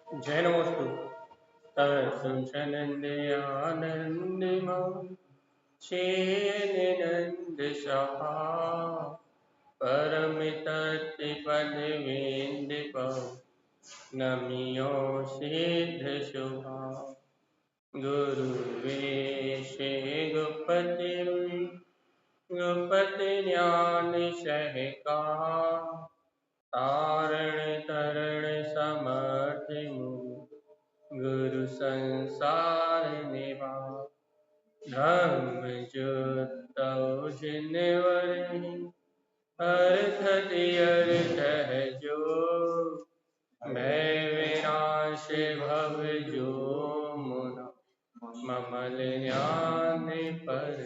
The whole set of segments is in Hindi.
जय नमोस्तु तव सुषनन्दयानन्दिमं शेननन्द सहा परमितत्पदवेन्दिपं नमियो सिद्धशुभा गुरुवेशे गुपतिं गुपति ज्ञान सहका तारण तरण समर्थ गुरु संसार निभा धम्म जुतौ जिनवरहि अर्थ अर्थ है जो मैं विनाश भव जो मुना ममल ज्ञान पर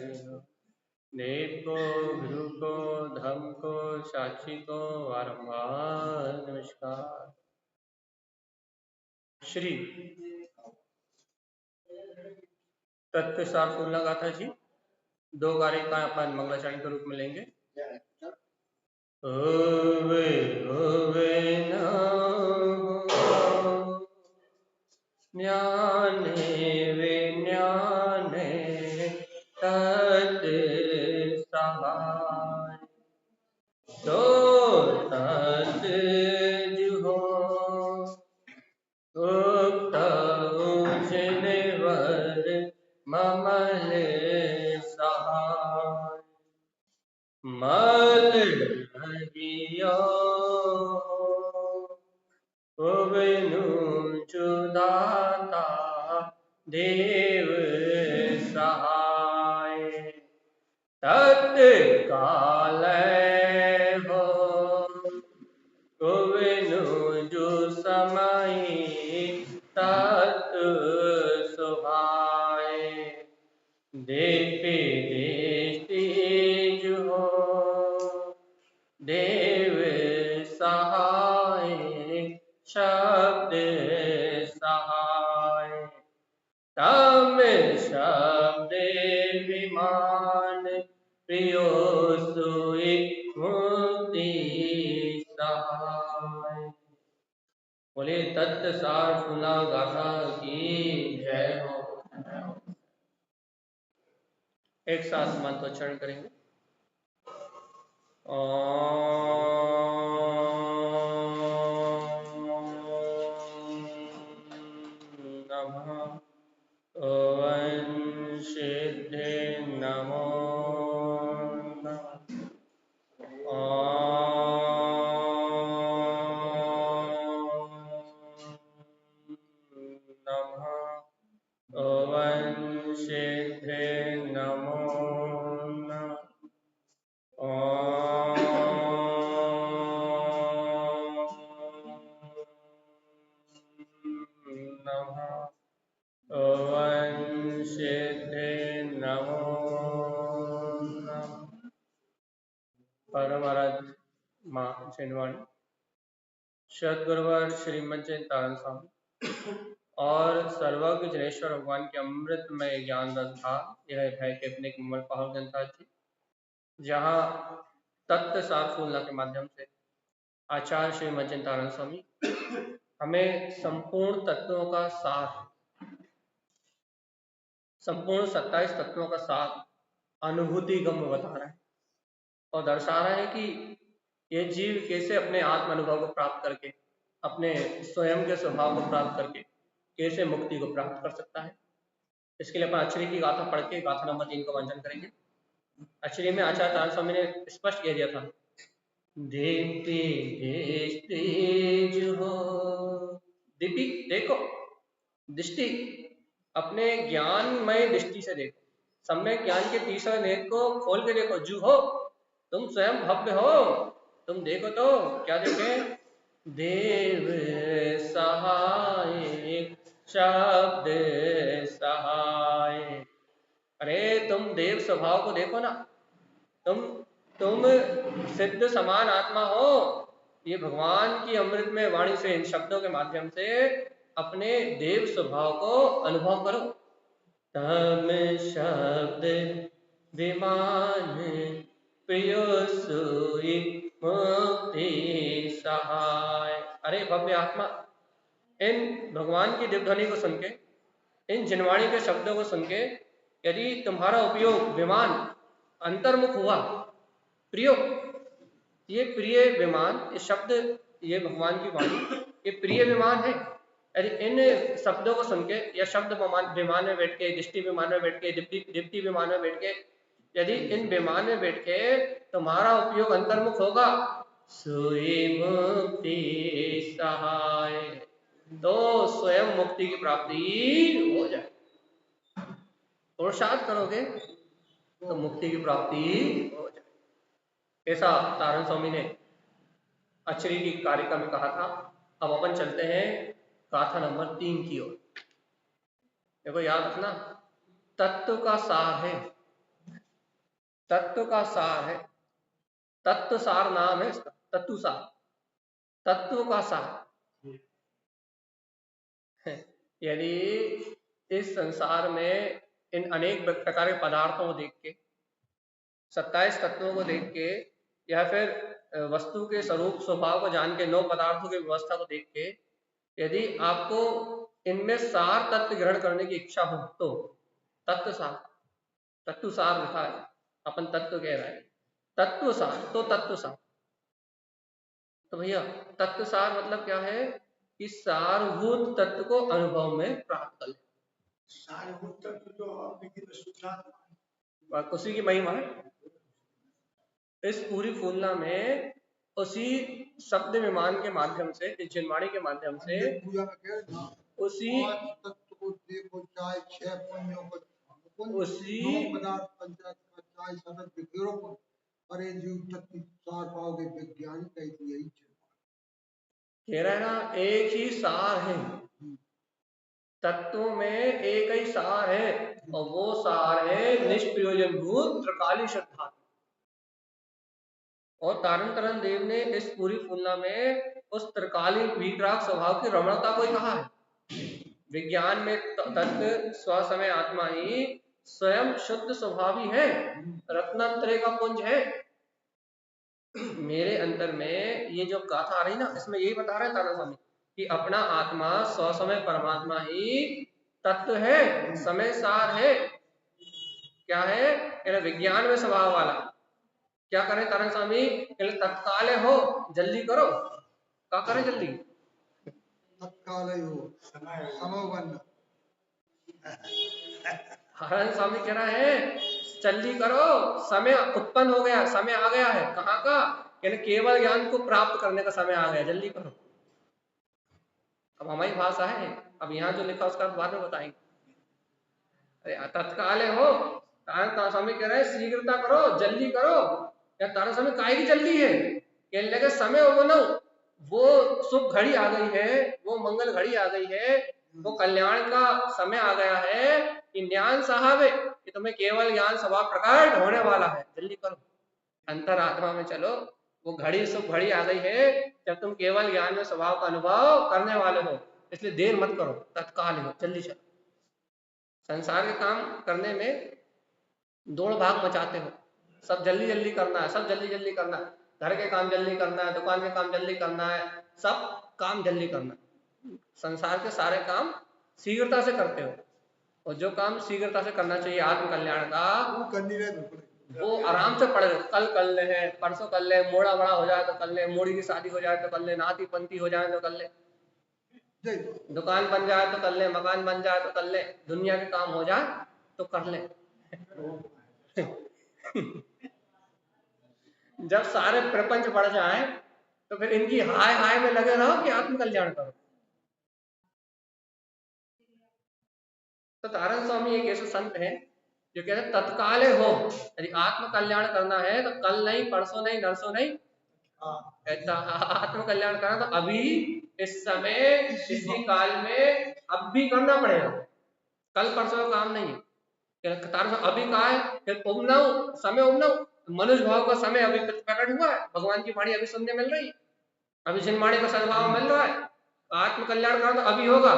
देखो गुरु को धम को साक्षी को बारंबार नमस्कार। श्री तत्व सारफुल्ला गाथा जी 2 गारे का अपन मंगलाचरण के रूप में लेंगे। होवे होवे ज्ञाने विज्ञाने तत् सहाय तो तत् जुहो उक्त उजनवर ममल सहाय मल हरियो उबनु जुदाता देव सहाय तत्काल हो उबनु जो समय तत् सुभाय देखते देखते जो हो देव सहाय शब्द सहाय तम शब्द विमान प्रियो सुई मुक्ति सहाय। बोले तत्व सार फुला गाथा की जय हो। एक साथ मंत्रोच्चारण करेंगे। नमः ओं सिद्धे नमो नमः ओं सिद्धे नमो नमः ओं सिद्धे नमो परमरथ माँ चिन्हवाणी सदगुरुवर श्रीमद जयंतारण स्वामी और सर्वज्ञ जनेश्वर भगवान के अमृतमय ज्ञान रसधार यह भय के अपने कमल पहाड़ जनता जी, जहाँ तत्व सार फूलना के माध्यम से आचार्य श्रीमद जयंतारण स्वामी हमें संपूर्ण तत्वों का सार, संपूर्ण 27 तत्वों का सार अनुभूति गम्य बता रहा है और दर्शा रहा है कि ये जीव कैसे अपने आत्म अनुभव को प्राप्त करके, अपने स्वयं के स्वभाव को प्राप्त करके कैसे मुक्ति को प्राप्त कर सकता है। इसके लिए अपन अक्षरी की गाथा पढ़ के गाथा नंबर 3 को वाचन करेंगे। अक्षरी में आचार्य तारण स्वामी ने स्पष्ट कह दिया था, दीप्ति तेज हो, दीपी देखो, दृष्टि अपने ज्ञानमय दृष्टि से देखो, सम्यक ज्ञान के तीसरे नेत्र को खोल के देखो। जू हो, तुम स्वयं भव्य हो, तुम देखो तो क्या देखे, देव सहाय शब्द सहाय। अरे तुम देव स्वभाव को देखो ना, तुम सिद्ध समान आत्मा हो। ये भगवान की अमृत में वाणी से इन शब्दों के माध्यम से अपने देव स्वभाव को अनुभव करो। तम शब्द विमान प्रियो सुई मुक्ति सहाय। अरे भव्य आत्मा, इन भगवान की दिव्य ध्वनि को सुन के, इन जिनवाणी के शब्दों को सुन के यदि तुम्हारा उपयोग विमान अंतर्मुख हुआ, प्रियो, ये प्रिय विमान, ये शब्द, ये भगवान की वाणी, ये प्रिय विमान है। यदि इन शब्दों को सुन के या शब्द विमान में बैठ के, दृष्टि विमान में बैठ के, दीप्ति विमान में बैठ के, यदि इन विमान में बैठ के तुम्हारा उपयोग अंतर्मुख होगा, सोई मुक्ति सहाय, तो स्वयं मुक्ति की प्राप्ति हो जाए। पुरुषार्थ करोगे तो मुक्ति की प्राप्ति हो जाए। ऐसा तारण स्वामी ने अचरी की कारिका में कहा था। अब अपन चलते हैं गाथा नंबर 3 की ओर। देखो याद रखना, तत्व का सार है, तत्व का सार है, तत्व सार नाम है इसका, तत्व सार, तत्व का सार। यदि इस संसार में इन अनेक प्रकार के पदार्थों को देख के, 27 तत्वों को देख के, या फिर वस्तु के स्वरूप स्वभाव को जान के 9 पदार्थों की व्यवस्था को देख के, यदि आपको इनमें सार तत्व ग्रहण करने की इच्छा हो तो तत्व सार, तत्व सार लिखा है, अपन तत्व कह रहे हैं, तत्व सार, तो तत्व सार। तो भैया तत्व सार मतलब क्या है कि सारभूत तत्व को अनुभव में प्राप्त कर ले। सारभूत तत्व तो उसी की महिमा है। इस पूरी फूलना में उसी शब्द विमान के माध्यम से, इस जिनवाणी के माध्यम से, उसी तत्व को देखो, चाहे 6 पुण्यों को, उसी पदार्थ पंचायत का चाहे सदन विग्रह को, अरे जीव तत्व सार पाओगे, विज्ञान कहती यही कह रहा है ना, एक ही सार है, तत्वों में एक ही सार है, और वो सार है निष्प्रयोजन भूत त्रिकाली श्रद्धा। और तारण तरण देव ने इस पूरी फूलना में उस त्रिकाली वीतराग स्वभाव की रमणता को ही कहा है। विज्ञान में तत्व स्वसमय आत्मा ही स्वयं शुद्ध स्वभावी है, रत्नात्रय का पुंज है। मेरे अंतर में ये जो गाथा आ रही ना, इसमें यही बता रहे तारण स्वामी कि अपना आत्मा स्वसमय परमात्मा ही तत्व है, समय सार है। क्या है? विज्ञान में स्वभाव वाला। क्या करें तारण स्वामी? तत्काल हो, जल्दी करो। क्या करें जल्दी? तत्काल हो, समय। हरण स्वामी कह रहा है जल्दी करो, समय उत्पन्न हो गया, समय आ गया है। कहाँ का? केवल ज्ञान को प्राप्त करने का समय आ गया, जल्दी करो। अब हमारी भाषा है, अब यहाँ जो लिखा उसका बाद में बताएंगे। अरे तत्काल हो, तारण स्वामी कह रहे हैं शीघ्रता करो, जल्दी करो। या तारण स्वामी काहे की जल्दी है? कहने लगे समय हो ना, वो शुभ घड़ी आ गई है, वो मंगल घड़ी आ गई है, वो कल्याण का समय आ गया है कि ज्ञान साहब है कि तुम्हें केवल ज्ञान स्वभाव प्रकट होने वाला है, जल्दी करो। अंतरात्मा में चलो, वो घड़ी शुभ घड़ी आ गई है जब तुम केवल ज्ञान में स्वभाव का अनुभव करने वाले हो, इसलिए देर मत करो, तत्काल हो, जल्दी चलो। संसार के काम करने में दौड़ भाग मचाते हो, सब जल्दी जल्दी करना है, सब जल्दी जल्दी करना है, घर के काम जल्दी करना है, दुकान के काम जल्दी करना है, सब काम जल्दी करना है। संसार के सारे काम शीघ्रता से करते हो, और जो काम शीघ्रता से करना चाहिए आत्म कल्याण का, वो कर नहीं रहे, वो आराम से पढ़ रहे। कल कर ले हैं, परसों कर ले, मोड़ा बड़ा हो जाए तो कर ले, मोड़ी की शादी हो जाए तो कर ले, नाती पंथी हो जाए तो कर ले, दुकान बन जाए तो कर ले, मकान बन जाए तो कर ले, दुनिया के काम हो जाए तो कर ले। जब सारे प्रपंच बढ़ जाए तो फिर इनकी हाय हाय में लगे रहो कि आत्म कल्याण करो। तो तारण स्वामी एक ऐसे संत है जो कहते हैं तत्काल हो, यदि आत्म कल्याण करना है तो कल नहीं, परसों नहीं, नरसों नहीं, आत्म कल्याण करना तो अभी, इस समय, इसी काल में अब भी करना पड़ेगा। कल परसों का काम नहीं है। अभी कहा है फिर उपनव समय, उपनव मनुष्य भाव का समय अभी प्रकट हुआ है, भगवान की वाणी अभी सुनने मिल रही है, अभी जिनवाणी का सद्भाव मिल रहा है। आत्म कल्याण करना तो अभी होगा।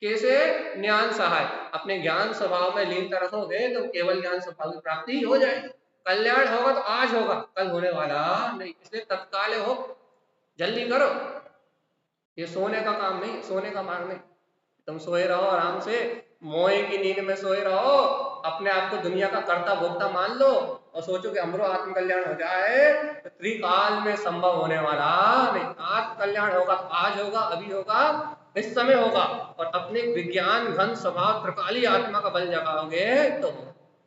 कैसे? ज्ञान सहाय, अपने ज्ञान स्वभाव में लीनता रखोगे तो केवल ज्ञान स्वभाव की प्राप्ति हो जाएगी। कल्याण होगा तो आज होगा, कल होने वाला नहीं, इसलिए तत्काल हो, जल्दी करो। ये सोने का काम नहीं, सोने का मार्ग नहीं। तुम सोए रहो आराम से, मोए की नींद में सोए रहो, अपने आप को दुनिया का कर्ता भोक्ता मान लो और सोचो कि हमरो आत्म कल्याण हो जाए, तो त्रिकाल में संभव होने वाला नहीं। आत्म कल्याण होगा तो आज होगा, अभी होगा, इस समय होगा, और अपने विज्ञान घन स्वभाव त्रिकाली आत्मा का बल जगाओगे तो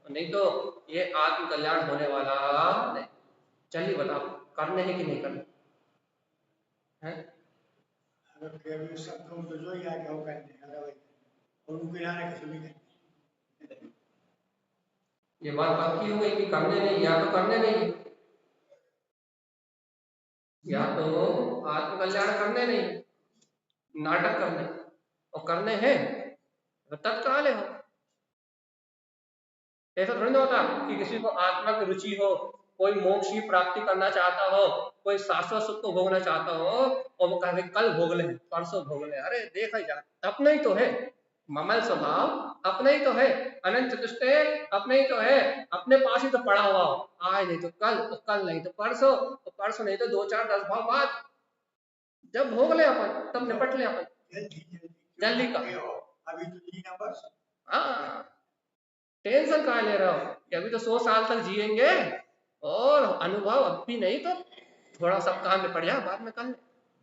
नहीं तो ये आत्म कल्याण होने वाला नहीं। चलिए बताओ, करने हैं कि नहीं करने हैं? अगर केवल शब्दों में तो जो ही आ गया वो करने अगर वही और उनके यहाँ कुछ भी नहीं। ये बात पक्की हो गई कि करने नहीं, या तो करने नहीं, या तो आत्म कल्याण करने नहीं, नाटक करने, और करने हैं तो तत्काल हो। ऐसा थोड़ी ना होता कि किसी को आत्मा की रुचि हो, कोई मोक्ष की प्राप्ति करना चाहता हो, कोई शाश्वत सुख को भोगना चाहता हो और वो कहे कल भोग ले, परसों भोग ले। अरे देखा जा, अपना ही तो है ममल स्वभाव, अपना ही तो है अनंत चतुष्टय, अपने ही तो है, अपने पास ही तो पड़ा हुआ हो। आज नहीं तो कल नहीं तो परसों, तो परसों नहीं तो 2 4 10 भाव बाद, जब भोग ले अपन तब निपट ले अपन। जल्दी का अभी तो जीना बस। हाँ, टेंशन कहाँ ले रहा हो कि अभी तो 100 साल तक जिएंगे और अनुभव अब भी नहीं तो थोड़ा सब काम निपट जाए बाद में कर ले।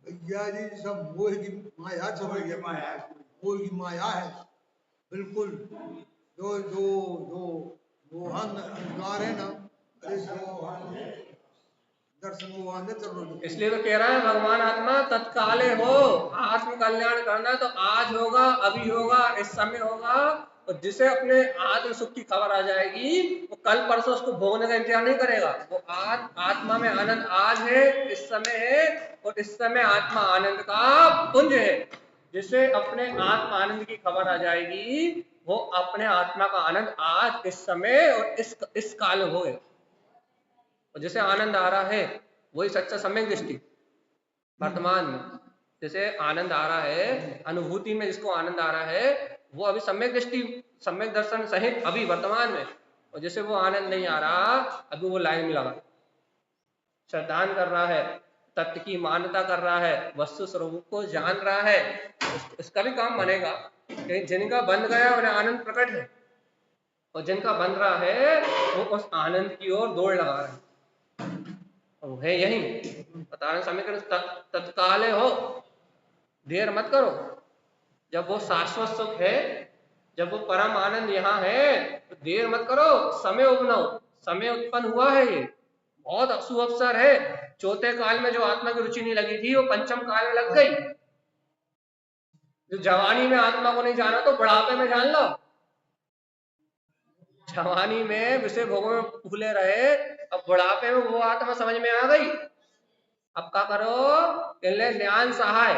भैया जी सब मोह की माया समझ गए, मोह की माया है बिल्कुल। जो जो जो मोहन अंधकार है ना, अरे दर्शन मोहन चलो। इसलिए तो कह रहा है भगवान आत्मा तत्काले हो, आत्म कल्याण करना तो आज होगा, अभी होगा, इस समय होगा। और जिसे अपने आत्म सुख की खबर आ जाएगी वो कल परसों उसको भोगने का इंतजार नहीं करेगा। वो आत्मा में आनंद आज है, इस समय है, और इस समय आत्मा आनंद का पुंज है। जिसे अपने आत्मा आनंद की खबर आ जाएगी वो अपने आत्मा का आनंद आज इस समय और इस काल में होगा। और जिसे आनंद आ रहा है वही सच्चा सम्यक दृष्टि वर्तमान में। जैसे आनंद आ रहा है अनुभूति में, जिसको आनंद आ रहा है वो अभी सम्यक दृष्टि, सम्यक दर्शन सहित अभी वर्तमान में। और जैसे वो आनंद नहीं आ रहा, अभी वो लाइन में लगा श्रद्धान कर रहा है, तत्व की मान्यता कर रहा है, वस्तु स्वरूप को जान रहा है, इसका भी काम बनेगा। जिनका बन गया उन्हें आनंद प्रकट है, और जिनका बन रहा है वो उस आनंद की ओर दौड़ लगा रहे हैं। वो है यही बताने समीकरण तत्काले हो, देर मत करो। जब वो शाश्वत सुख है, जब वो परम आनंद यहाँ है तो देर मत करो, समय उपनाओ। समय उत्पन्न हुआ है, ये बहुत सुअवसर है। चौथे काल में जो आत्मा की रुचि नहीं लगी थी वो पंचम काल में लग गई। जो जवानी में आत्मा को नहीं जाना तो बुढ़ापे में जान लो। जवानी में विषय भोगों में फूले रहे, अब बुढ़ापे में वो आत्मा समझ में आ गई। अब क्या करो, कहले ज्ञान सहाय।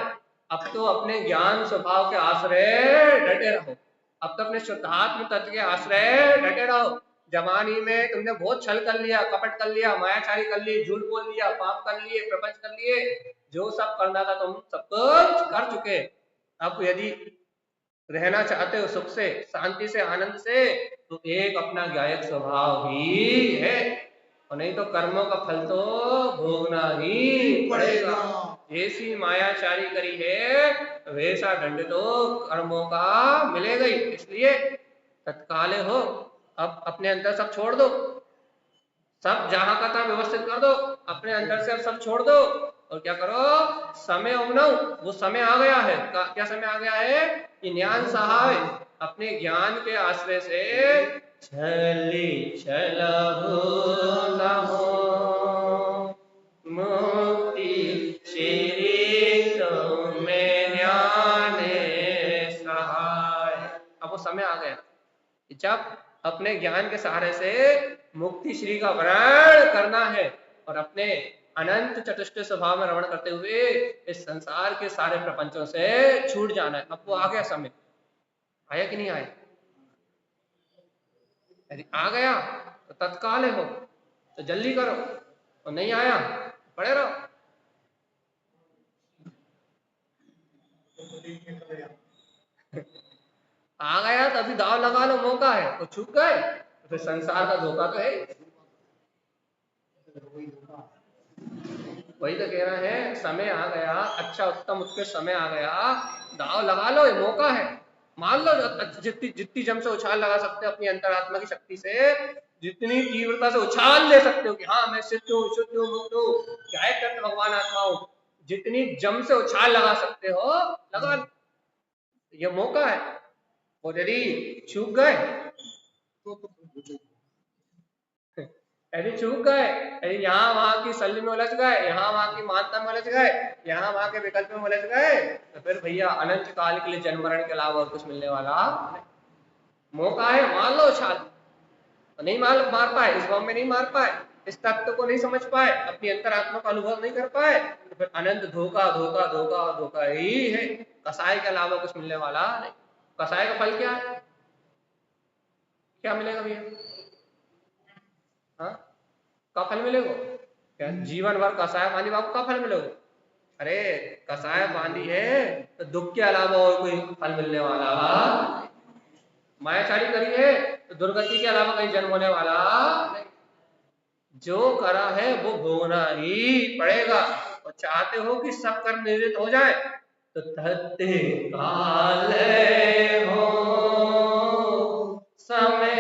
अब तो अपने ज्ञान स्वभाव के आश्रय डटे रहो, अब तो अपने शुद्धात्म तत्व के आश्रय डटे रहो। जवानी में तुमने बहुत छल कर लिया, कपट कर लिया, मायाचारी कर ली, झूठ बोल लिया, पाप कर लिए, प्रपंच कर लिए, जो सब करना था तुम सब कुछ कर चुके। अब यदि रहना चाहते हो सुख से, शांति से, आनंद से, तो एक अपना गायक स्वभाव ही है, और नहीं तो कर्मों का फल तो भोगना ही पड़ेगा। जैसी मायाचारी करी है वैसा दंड तो कर्मों का मिलेगा ही। इसलिए तत्काले हो, अब अपने अंदर सब छोड़ दो, सब जहां का तहां व्यवस्थित कर दो, अपने अंदर से अब सब छोड़ दो और क्या करो, समय उमनाओ। वो समय आ गया है, क्या समय आ गया है कि ज्ञान सहाय, अपने ज्ञान के आश्रय से छली छलहु न हो मुक्ति श्री तुम्हें ज्ञान सहाय। अब वो समय आ गया जब अपने ज्ञान के सहारे से मुक्ति श्री का वर्ण करना है और अपने अनंत चतुष्ट स्वभाव में रमण करते हुए इस संसार के सारे प्रपंचों से छूट जाना है। अब वो आ गया समय, आया कि नहीं आया? यदि आ गया तो तत्काल हो, तो जल्दी करो, और नहीं आया पड़े रहो। आ गया तो अभी दाव लगा लो, मौका है, तो छूट गए तो फिर संसार का धोखा तो है। वही तो कह रहे हैं, समय आ गया, अच्छा उत्तम उत्कृष्ट समय आ गया, दाव लगा लो, ये मौका है, मान लो जितनी जितनी जम से उछाल लगा सकते हो अपनी अंतरात्मा की शक्ति से, जितनी तीव्रता से उछाल ले सकते हो कि हाँ मैं सिद्ध हूँ, शुद्ध हूँ, मुक्त हूँ, क्या करते भगवान आत्मा हूँ, जितनी जम से उछाल लगा सकते हो लगा लो। ये मौका है, और यदि चूक गए तो यदि चूक गए, यदि यहाँ वहां की सल्ली में उलझ गए, यहाँ वहां की मानता में उलझ गए, यहाँ वहां के विकल्प में उलझ गए, तो फिर भैया अनंत काल के लिए जन्म मरण के अलावा और कुछ मिलने वाला नहीं। मौका है, मान लो उछाल, नहीं मार पाए, इस भाव में नहीं मार पाए, इस तत्व को नहीं समझ पाए, अपनी अंतरात्मा का अनुभव नहीं कर पाए, तो फिर अनंत धोखा धोखा धोखा धोखा ही है, कसाई के अलावा कुछ मिलने वाला नहीं। कसाई का फल क्या है, क्या मिलेगा भैया? हाँ, का फल मिलेगा क्या? जीवन भर कसाय बांधी बाबू का फल मिलेगा? अरे कसाय बांधी है तो दुख के अलावा और कोई फल मिलने वाला, मायाचारी करी है तो दुर्गति के अलावा कहीं जन्म होने वाला नहीं। जो करा है वो भोगना ही पड़ेगा, और चाहते हो कि सब कर्म निवृत्त हो जाए तो धत्ते काले हो समय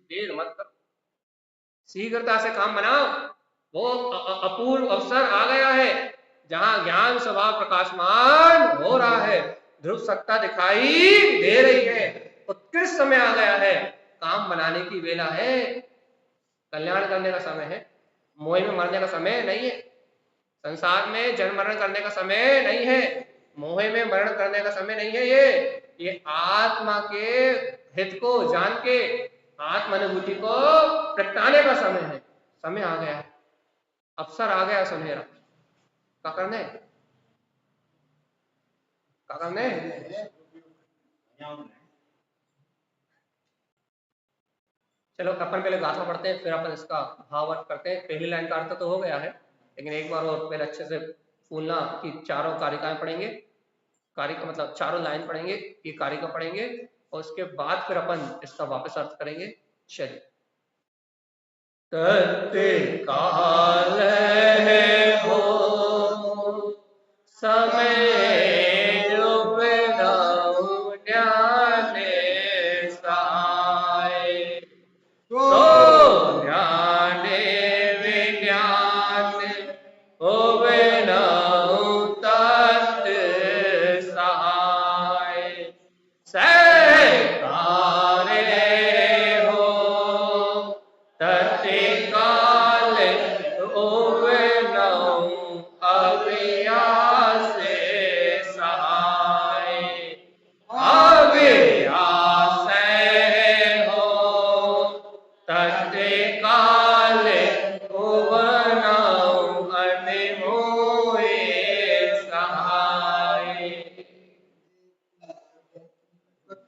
देर मत करो, शीघ्रता से काम बनाओ। वो अपूर्व अवसर आ गया है जहां ज्ञान स्वभाव प्रकाशमान हो रहा है, ध्रुव सत्ता दिखाई दे रही है, उत्कृष्ट समय आ गया है, काम बनाने की वेला है, कल्याण करने का समय है, मोह में मरने का समय नहीं है, संसार में जन्म मरण करने का समय नहीं है, मोह में मरण करने का समय नहीं है, ये आत्मा के हित को जान के आत्म अनुभूति को प्रगटाने का समय है। समय आ गया, अवसर आ गया सुनहरा, क्या करने क्या करने? चलो अपन पहले गाथा पढ़ते हैं, फिर अपन इसका भाव अर्थ करते हैं। पहली लाइन का अर्थ तो हो गया है, लेकिन एक बार और पहले अच्छे से फूलना की चारों कारिकाएं पढ़ेंगे, कारिका मतलब चारों लाइन पढ़ेंगे, ये कारिका पढ़ेंगे, और उसके बाद फिर अपन इसका वापस अर्थ करेंगे। चलिए। तत्काल हो समय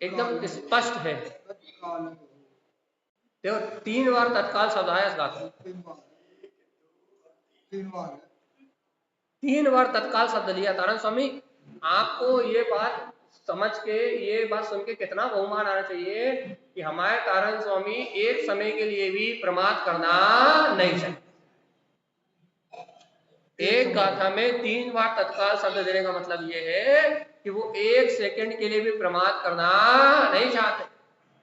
एकदम स्पष्ट है। देखो 3 बार तत्काल शब्द आया इस गाथा में, 3 बार तत्काल शब्द लिया। तारण स्वामी आपको ये बात समझ के, ये बात सुन के कितना बहुमान आना चाहिए कि हमारे तारण स्वामी एक समय के लिए भी प्रमाद करना नहीं चाहिए। एक गाथा में 3 बार तत्काल शब्द देने का मतलब ये है कि वो 1 सेकंड के लिए भी प्रमाद करना नहीं चाहते।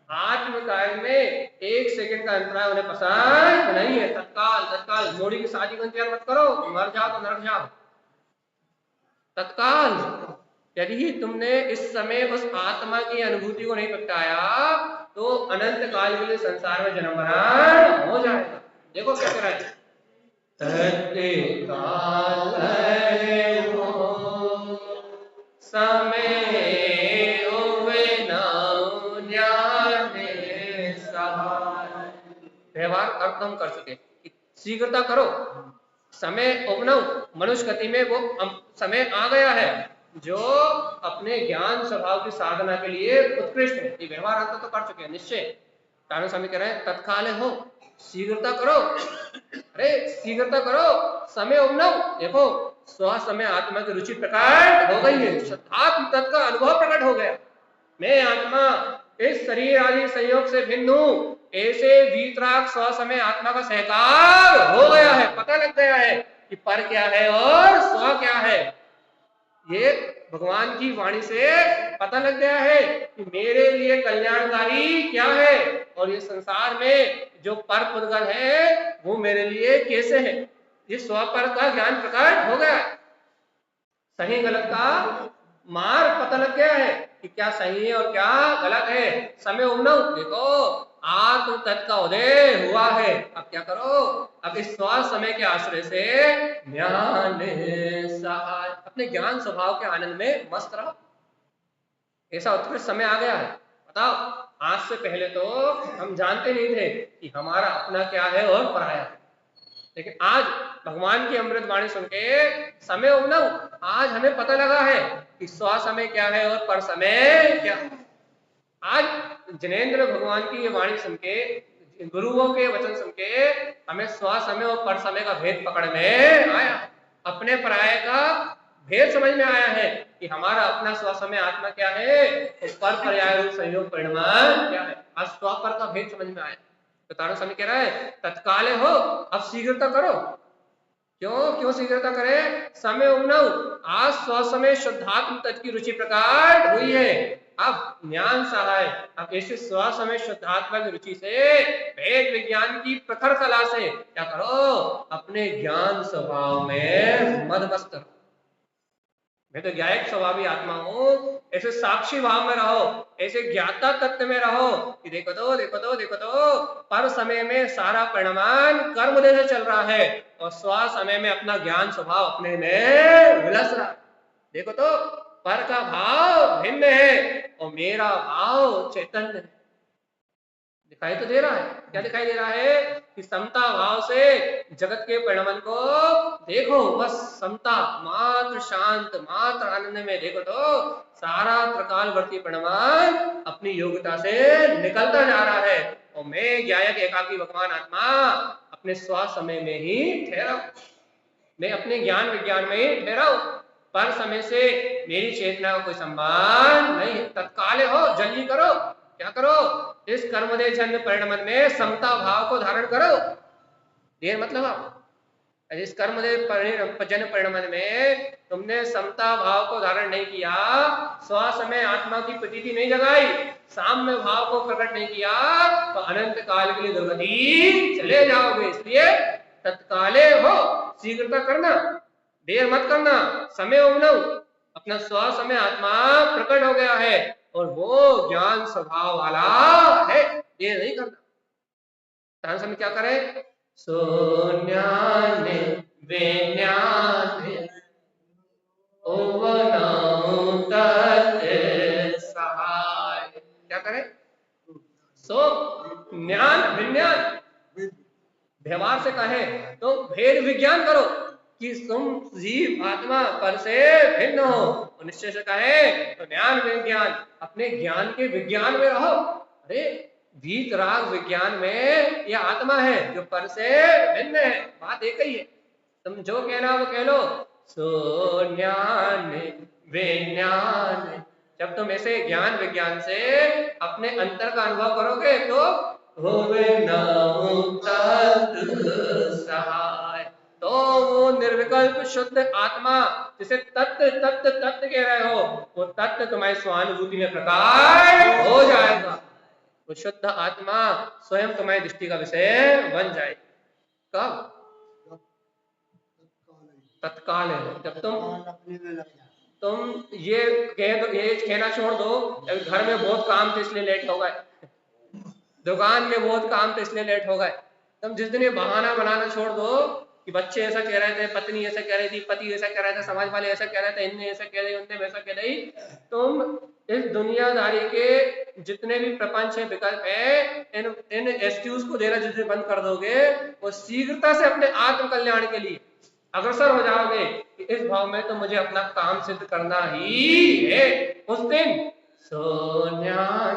आत्म कार्य में 1 सेकंड का अंतराल उन्हें पसंद नहीं है। तत्काल तत्काल, जोड़ी की शादी का इंतजार मत करो, मर जाओ तो नरक जाओ, तत्काल। यदि तुमने इस समय उस आत्मा की अनुभूति को नहीं प्रगटाया तो अनंत काल के लिए संसार में जन्म मरण हो जाएगा। देखो क्या कह रहा है, तत्काल हो समय व्यवहार अर्थ हम कर चुके, शीघ्रता करो, समय उपनव मनुष्य गति में वो समय आ गया है जो अपने ज्ञान स्वभाव की साधना के लिए उत्कृष्ट है। ये व्यवहार अर्थ तो कर चुके हैं निश्चय। तारण स्वामी कह रहे हैं तत्काल हो, शीघ्रता करो, अरे शीघ्रता करो, समय उपनव। देखो स्व समय आत्मा की रुचि प्रकट हो गई है, आत्म तत्व का अनुभव प्रकट हो गया। मैं आत्मा इस शरीर आदि संयोग से भिन्न हूं, ऐसे वीतराग स्व समय आत्मा का सहकार हो गया है, पता लग गया है कि पर क्या है और स्व क्या है। ये भगवान की वाणी से पता लग गया है कि मेरे लिए कल्याणकारी क्या है और ये संसार में जो पर पुद्गल है वो मेरे लिए कैसे है। ये स्वपर का ज्ञान प्रकट हो गया है, सही गलत का मार्ग पता लग गया है कि क्या सही है और क्या गलत है। समय उन्नव देखो आत्म तत्व का उदय हुआ है। अब क्या करो, अब इस स्व समय के आश्रय से ज्ञान सहाय अपने ज्ञान स्वभाव के आनंद में मस्त रहो। ऐसा उत्कृष्ट समय आ गया है। बताओ, आज से पहले तो हम जानते नहीं थे कि हमारा अपना क्या है और पराया है, लेकिन आज भगवान की अमृत वाणी सुन के समय उन्नव आज हमें पता लगा है कि स्व समय क्या है और पर समय क्या है। आज जनेन्द्र भगवान की ये वाणी सुन के, गुरुओं के वचन सुन के हमें स्व समय और पर समय का भेद पकड़ में आया, अपने पराये का भेद समझ में आया है कि हमारा अपना स्व समय आत्मा क्या है और पर पर्याय रूप संयोग परिणाम क्या है। आज स्व पर का भेद समझ में आया। तो तारण स्वामी कह रहा है तत्काले हो, अब शीघ्रता करो। क्यों शीघ्रता करे? समय उन्नव आज स्व समय शुद्धात्म तत्व की रुचि प्रकट हुई है। अब ज्ञान सहाय, अब ऐसे स्व समय शुद्धात्मा की रुचि से वेद विज्ञान की प्रखर कला से क्या करो, अपने ज्ञान स्वभाव में मदमस्त रहो। मैं तो ज्ञायक स्वभावी आत्मा हूं, ऐसे साक्षी भाव में रहो, ऐसे ज्ञाता तत्व में रहो कि देखो तो पर समय में सारा परिणाम कर्म उदय से चल रहा है और स्व समय में अपना ज्ञान स्वभाव अपने में विलस रहा है। देखो तो पर का भाव भिन्न है और मेरा भाव चैतन्य है। दिखाई तो दे रहा है, क्या दिखाई दे रहा है कि समता भाव से जगत के परिणाम को देखो, बस समता मात्र शांत मात्र आनंद में देखो तो सारा त्रिकालवर्ती परिणाम अपनी योग्यता से निकलता जा रहा है और मैं ज्ञायक एकाकी भगवान आत्मा अपने स्व समय में ही ठहरा हूं, मैं अपने ज्ञान विज्ञान में ही ठहरा हूं। पर समय से मेरी चेतना का कोई संबंध नहीं है। तत्काल हो, जल्दी करो, क्या करो, इस कर्मदे जन्म परिणाम में समता भाव को धारण करो। देर मतलब आप इस कर्मदे जन्म परिणाम में तुमने समता भाव को धारण नहीं किया, स्व समय आत्मा की प्रतीति नहीं जगाई, साम्य भाव को प्रकट नहीं किया तो अनंत काल के लिए दुर्गति चले जाओगे। इसलिए तत्काले हो, शीघ्रता करना, देर मत करना। समय उन्नव अपना स्व समय आत्मा प्रकट हो गया है और वो ज्ञान स्वभाव वाला है, देर नहीं करना। समय क्या करे, सोन्याने वेन्याने सहाय, क्या करे, सो ज्ञान विज्ञान व्यवहार से कहे तो भेद विज्ञान करो कि तुम जीव आत्मा पर से भिन्न हो, और निश्चय से कहे तो ज्ञान विज्ञान अपने ज्ञान के विज्ञान में रहो। अरे वीतराग विज्ञान में यह आत्मा है जो पर से भिन्न है, बात एक ही है, तुम जो कहना वो कह लो। सो ज्ञान विज्ञान, जब तुम ऐसे ज्ञान विज्ञान से अपने अंतर का अनुभव करोगे तो सहाय, तो वो निर्विकल्प शुद्ध आत्मा जिसे तत्व तत्व तत्व कह रहे हो, वो तत्व तुम्हारी स्वानुभूति में प्रकाश हो जाएगा। वो शुद्ध आत्मा स्वयं तुम्हारी दृष्टि का विषय बन जाए। कब? तत्काल है, जब तुम ये कहना छोड़ दो घर में बहुत काम थे इसलिए लेट हो गए, दुकान में बहुत काम थे इसलिए लेट हो गए। तुम जिस दिन ये बहाना बनाना छोड़ दो कि बच्चे ऐसा कह रहे थे, पत्नी ऐसा कह रही थी, पति ऐसा कह रहा था, समाज वाले ऐसा कह रहे थे, इनने ऐसा कह रही, उनने वैसा कह रही, तुम इस दुनियादारी के जितने भी प्रपंच है, विकल्प है, इन एक्सक्यूज को देना जिस दिन बंद कर दोगे, वो शीघ्रता से अपने आत्म कल्याण के लिए अग्रसर हो जाओगे कि इस भाव में तो मुझे अपना काम सिद्ध करना ही है। उस दिन सोन्यान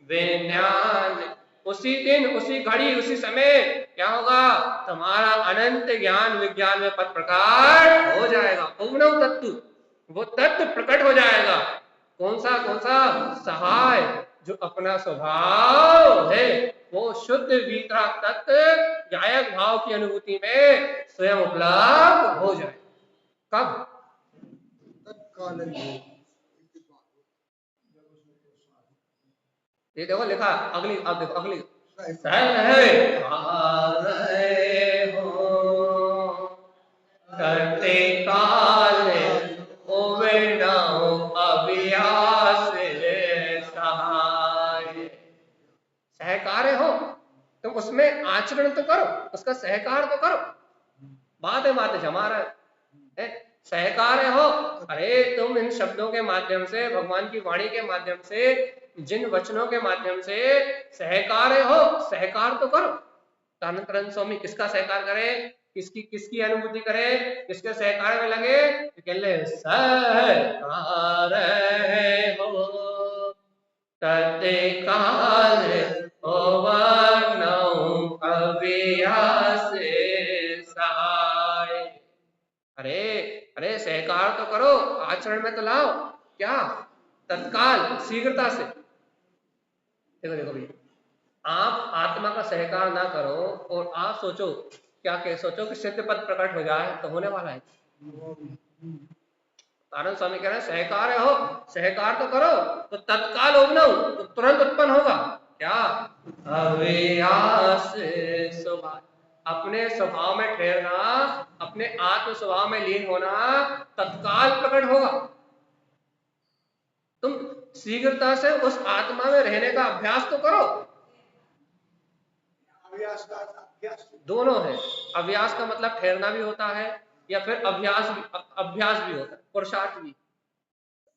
विज्ञान, उसी दिन उसी घड़ी उसी समय क्या होगा, तुम्हारा अनंत ज्ञान विज्ञान में पद प्रकट हो जाएगा। उग्नव तत्व, वो तत्व प्रकट हो जाएगा। कौन सा? सहाय, जो अपना स्वभाव है वो शुद्ध वीतराग तत्व गायक भाव की अनुभूति में स्वयं उपलब्ध हो जाए। कब? तत्काल ही हो। ये देखो लिखा अगली, अब देखो अगली, सहकार हो करते काल उबेड़ो अभ्यास सहाय। सहकार्य हो तुम उसमें आचरण तो करो, उसका सहकार तो करो। बातें जमा रहे है, सहकार्य हो। अरे तुम इन शब्दों के माध्यम से, भगवान की वाणी के माध्यम से, जिन वचनों के माध्यम से सहकार्य हो, सहकार तो करो। तानंतरन स्वामी किसका सहकार करे, किसकी अनुभूति करे, किसके सहकार में लगे? सहकार हो करते काल अभ्यास सहाय। अरे सहकार तो करो, आचरण में तो लाओ। क्या? तत्काल, शीघ्रता से। देखो भैया, आप आत्मा का सहकार ना करो और आप सोचो, क्या सोचो कि सिद्ध पद प्रकट हो जाए, तो होने वाला है। कारण स्वामी कह रहे हैं सहकार हो, सहकार तो करो, तो तत्काल उबनो, तो तुरंत उत्पन्न होगा। क्या? अभ्यास स्वभाव, अपने स्वभाव में ठहरना, अपने आत्म स्वभाव में लीन होना तत्काल प्रकट होगा। तुम शीघ्रता से उस आत्मा में रहने का अभ्यास तो करो। दोनों है। अभ्यास का मतलब ठहरना भी होता है, या फिर अभ्यास भी होता है, पुरुषार्थ भी।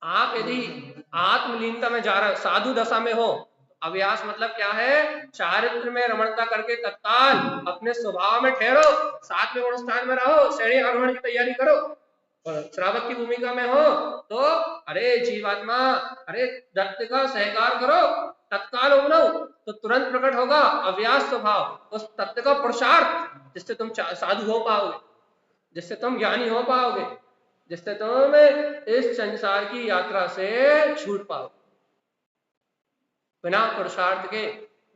आप यदि आत्मलीनता में जा रहे, साधु दशा में हो, अभ्यास मतलब क्या है? चारित्र में रमणता करके तत्काल अपने स्वभाव में ठहरो, साथ में स्थान में रहो, श्रेणी आरोहण की तैयारी करो। और श्रावक की भूमिका में हो तो अरे जीवात्मा, अरे दत्त का सहकार करो, तत्काल उबनो, तो तुरंत प्रकट होगा अव्यास स्वभाव, उस तत्व का पुरुषार्थ, जिससे तुम साधु हो पाओगे, जिससे तुम ज्ञानी हो पाओगे, जिससे तुम इस संसार की यात्रा से छूट पाओ। बिना पुरुषार्थ के,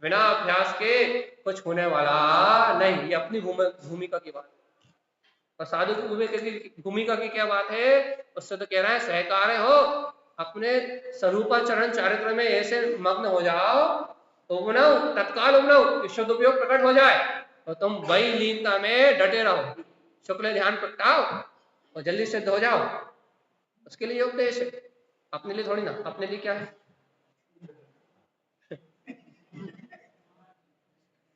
बिना अभ्यास के कुछ होने वाला नहीं। ये अपनी भूमिका की बात है। और साधु की भूमिका की क्या बात है? उससे तो कह रहा है सहकार्य हो, अपने स्वरूपाचरण चारित्र में ऐसे मग्न हो जाओ, उबनाओ, तत्काल उबनाओ, शुद्ध उपयोग प्रकट हो जाए, और तुम वही लीनता में डटे रहो, शुक्ल ध्यान प्रगटाओ और जल्दी सिद्ध हो जाओ। उसके लिए उपदेश है, अपने लिए थोड़ी ना। अपने लिए क्या है?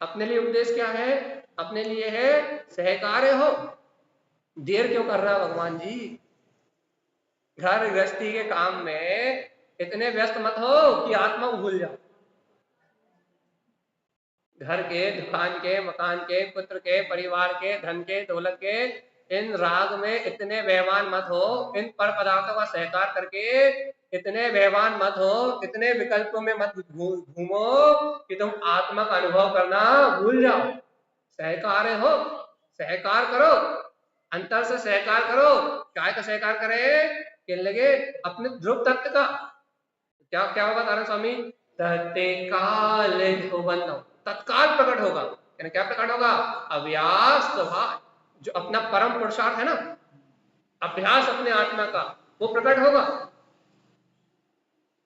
अपने लिए उपदेश क्या है? अपने लिए है सहकार्य हो। देर क्यों कर रहा है भगवान जी? घर गृहस्थी के काम में इतने व्यस्त मत हो कि आत्मा को भूल जाओ। घर के, दुकान के, मकान के, पुत्र के, परिवार के, धन के, दौलत के, इन राग में इतने बेईमान मत हो, इन पर पदार्थों का सहकार करके इतने बेईमान मत हो, इतने विकल्पों में मत घूमो कि तुम आत्मा का अनुभव करना भूल जाओ। सहकार हो, सहकार करो, अंतर से सहकार करो। क्या का सहकार करे? कहने लगे अपने ध्रुव तत्व का। क्या क्या होगा तारण स्वामी? तत्काल तत्काल प्रकट होगा। यानी क्या प्रकट होगा? अभ्यास स्वभाव, जो अपना परम पुरुषार्थ है ना, अभ्यास अपने आत्मा का, वो प्रकट होगा।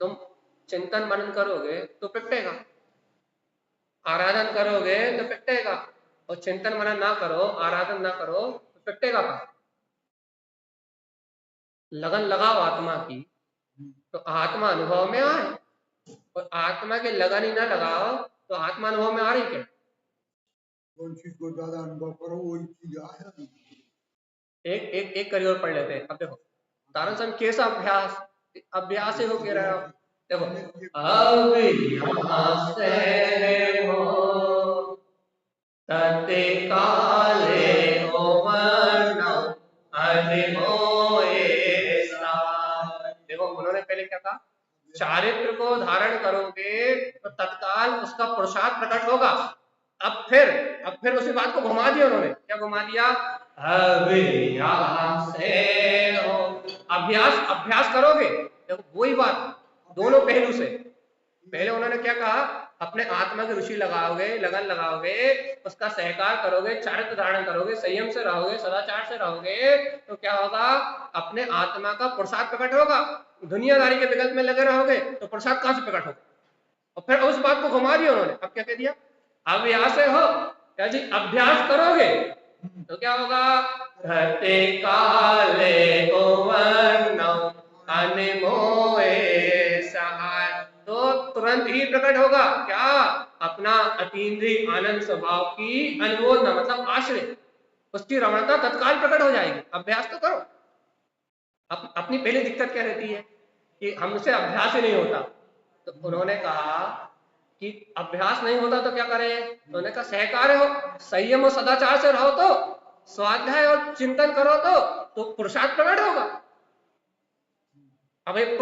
तुम चिंतन मनन करोगे तो प्रकटेगा, आराधन करोगे तो प्रकटेगा, और चिंतन मनन ना करो, आराधन ना करो तो प्रकटेगा कहाँ? लगन लगाओ आत्मा की तो आत्मा अनुभव में आए, और आत्मा के लगन ही ना लगाओ तो आत्मा अनुभव में आ रही क्या? कौन चीज को ज्यादा अनुभव करो वही चीज आए। एक एक एक करियर पढ़ लेते हैं। अब देखो तारण सम कैसा अभ्यास, अभ्यास ही हो कह रहा है। देखो अभ्यास हो तत्काले देखो उन्होंने पहले क्या कहा? चारित्र को धारण करोगे तो तत्काल उसका पुरुषार्थ प्रकट होगा। अब फिर उसी बात को घुमा दिया उन्होंने। क्या घुमा दिया? अभ्यास करोगे, देखो वही बात, दोनों पहलू से। पहले उन्होंने क्या कहा, अपने आत्मा की रुचि लगाओगे, लगन लगाओगे, उसका सहकार करोगे, चारित्र धारण करोगे, संयम से रहोगे, सदाचार से रहोगे, तो क्या होगा, अपने आत्मा का पुरुषार्थ प्रकट होगा। दुनियादारी के विकल्प में लगे रहोगे तो पुरुषार्थ कहां से प्रकट होगा। और फिर उस बात को घुमा दिया उन्होंने, अब क्या कह दिया, अभ्यास हो, क्या जी, अभ्यास करोगे तो क्या होगा, रहते काले अनमोए सहाय, तो तुरंत ही प्रकट होगा क्या, अपना अतीन्द्रिय आनंद स्वभाव की अनुमोदना, मतलब आश्रय, उसकी रमणता तत्काल प्रकट हो जाएगी। अभ्यास तो करो। अपनी पहली दिक्कत क्या रहती है कि हमसे अभ्यास ही नहीं होता, तो उन्होंने कहा कि अभ्यास नहीं होता तो क्या करें, तो उन्होंने कहा सहकार्य हो, संयम और सदाचार से रहो, तो स्वाध्याय और चिंतन करो, तो पुरुषार्थ प्रकट होगा। अब भैया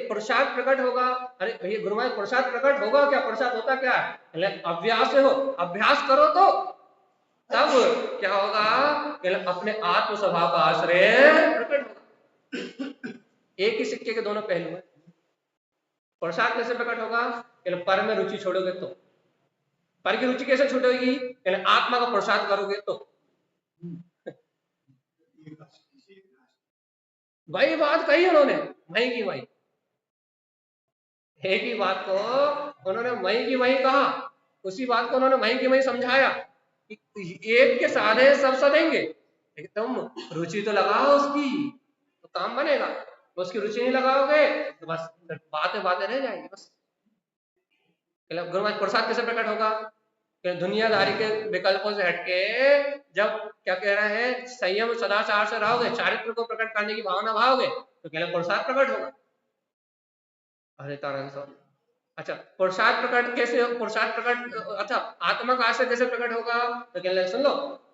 पुरुषार्थ प्रकट होगा, अरे भैया गुरु महाराज पुरुषार्थ प्रकट होगा क्या, पुरुषार्थ होता क्या है, अभ्यास हो, अभ्यास करो तो तब क्या होगा, अपने आत्म स्वभाव का आश्रय प्रकट होगा। एक ही सिक्के के दोनों पहलू हैं। पुरुषार्थ कैसे प्रकट होगा, पर में रुचि छोड़ोगे तो, पर की रुचि कैसे छूटेगी, आत्मा का पुरुषार्थ करोगे तो। वही बात कही उन्होंने, वही की वही, एक ही बात को उन्होंने वही की वही कहा, उसी बात को उन्होंने वही की वही समझाया कि एक के साधे सब सदेंगे, तुम रुचि तो लगाओ उसकी तो काम बनेगा, उसकी रुचि नहीं लगाओगे तो बस बातें बातें रह जाएंगी बस। गुरु महाराज पुरुषार्थ कैसे प्रकट होगा, दुनियादारी के विकल्पों से हटके जब क्या कह रहे हैं, संयम सदाचार से रहोगे, चारित्र को प्रकट करने की भावना भाओगे, तो कहला पुरुषार्थ प्रकट होगा। अरे तारण स्वामी, अच्छा पुरुषार्थ प्रकट कैसे, पुरुषार्थ प्रकट, अच्छा आत्मा का आश्रय कैसे प्रकट होगा, तो कहने सुन लो,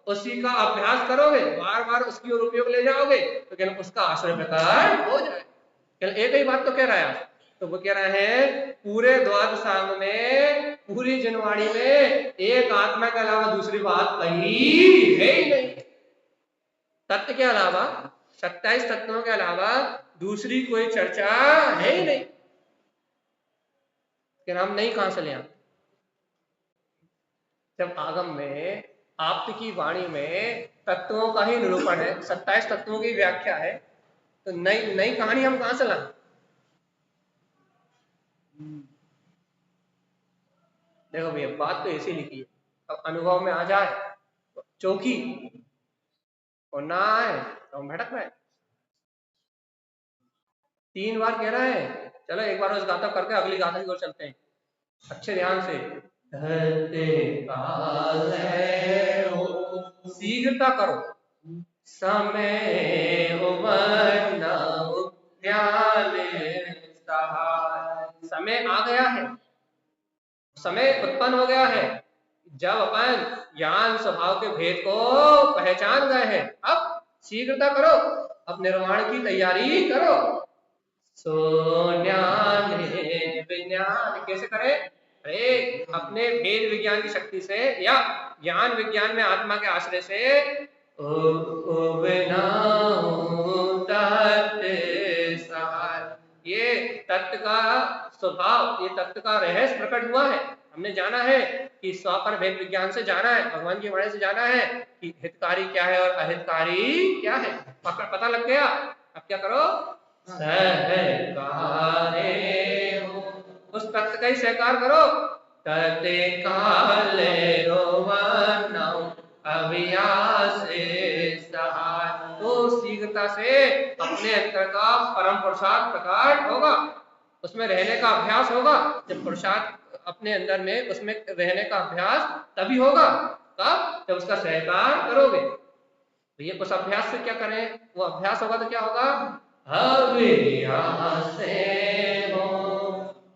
उसी का अभ्यास करोगे, बार बार उसकी ओर उपयोग ले जाओगे, तो कहना उसका आश्रय प्रकट हो जाए। एक ही बात तो कह रहा है, तो वो कह रहे हैं पूरे द्वादशांग में, पूरी जनवाणी में एक आत्मा के अलावा दूसरी बात कही है ही नहीं। तत्व के अलावा, 27 तत्वों के अलावा दूसरी कोई चर्चा है ही नहीं, कि हम नहीं कहां से ले आते। जब आगम में, आप्त की वाणी में तत्वों का ही निरूपण है, 27 तत्वों की व्याख्या है, तो नई नई कहानी हम कहां से लाएं। देखो भैया बात तो ऐसी लिखी है, अब अनुभव में आ जाए तो चौकी, और ना आए तो हम भटक रहे। 3 बार कह रहे हैं, चलो एक बार उस गाथा करके अगली गाथा की ओर चलते हैं, अच्छे ध्यान से। शीघ्रता करो, समय समय आ गया है, समय उत्पन्न हो गया है, जब अपन ज्ञान स्वभाव के भेद को पहचान गए हैं, अब शीघ्रता करो, अब निर्माण की तैयारी करो। सोन्यान विज्ञान कैसे करें, अरे अपने भेद विज्ञान की शक्ति से या ज्ञान विज्ञान में आत्मा के आश्रय से ये तत्व का स्वभाव, ये तत्व का रहस्य प्रकट हुआ है। हमने जाना है कि स्वापर भेद विज्ञान से जाना है, भगवान की वाणी से जाना है कि हितकारी क्या है और अहितकारी क्या है, पता लग गया। अब क्या करो, उस तत्व का ही सहकार करो। तते काले तो शीघ्रता से अपने अंतर का परम पुरुषार्थ प्रकट होगा, उसमें रहने का अभ्यास होगा। जब पुरुषार्थ अपने अंदर में, उसमें रहने का अभ्यास तभी होगा, कब, जब उसका सहकार करोगे। तो ये उस अभ्यास से क्या करें, वो अभ्यास होगा तो क्या होगा,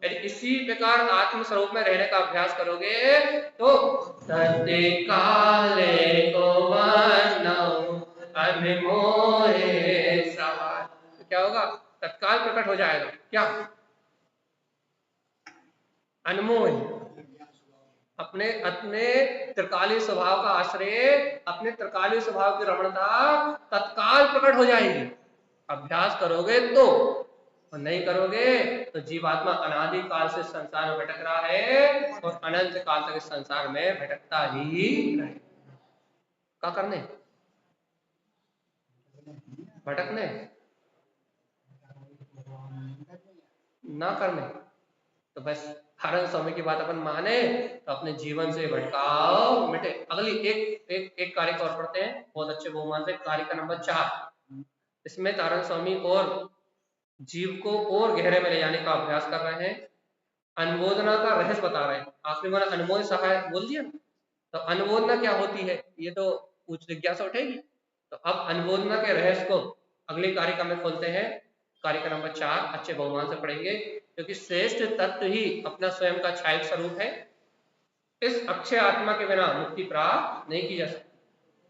यदि इसी प्रकार आत्म स्वरूप में रहने का अभ्यास करोगे तो काले तो क्या होगा, तत्काल प्रकट हो जाएगा क्या, अनमोह, अपने अपने त्रिकालीय स्वभाव का आश्रय, अपने त्रिकालीय स्वभाव की रमणता तत्काल प्रकट हो जाएगी। अभ्यास करोगे तो, और नहीं करोगे तो जीवात्मा अनादि काल से संसार में भटक रहा है और अनंत काल तक इस संसार में भटकता ही रहेगा। क्या करने? भटकने ना करने। तो बस हरण स्वामी की बात अपन माने तो अपने जीवन से भटकाव मिटे। अगली एक कार्य को और पढ़ते हैं, बहुत अच्छे बहुमान से, कार्य का नंबर 4। इसमें तारण स्वामी और जीव को और गहरे में ले जाने का अभ्यास कर रहे हैं, अनुमोदना का रहस्य बता रहे हैं। आपने बोला अनमोल सहाय बोल दिया, तो अनुमोदना क्या होती है ये तो कुछ जिज्ञासा उठेगी। तो अब अनुमोदना के रहस्य को अगली कारिका में खोलते हैं, कारिका नंबर 4 अच्छे बहुमान से पढ़ेंगे, क्योंकि श्रेष्ठ तत्व ही अपना स्वयं का छायक स्वरूप है। इस अक्षय आत्मा के बिना मुक्ति प्राप्त नहीं की जा सकती।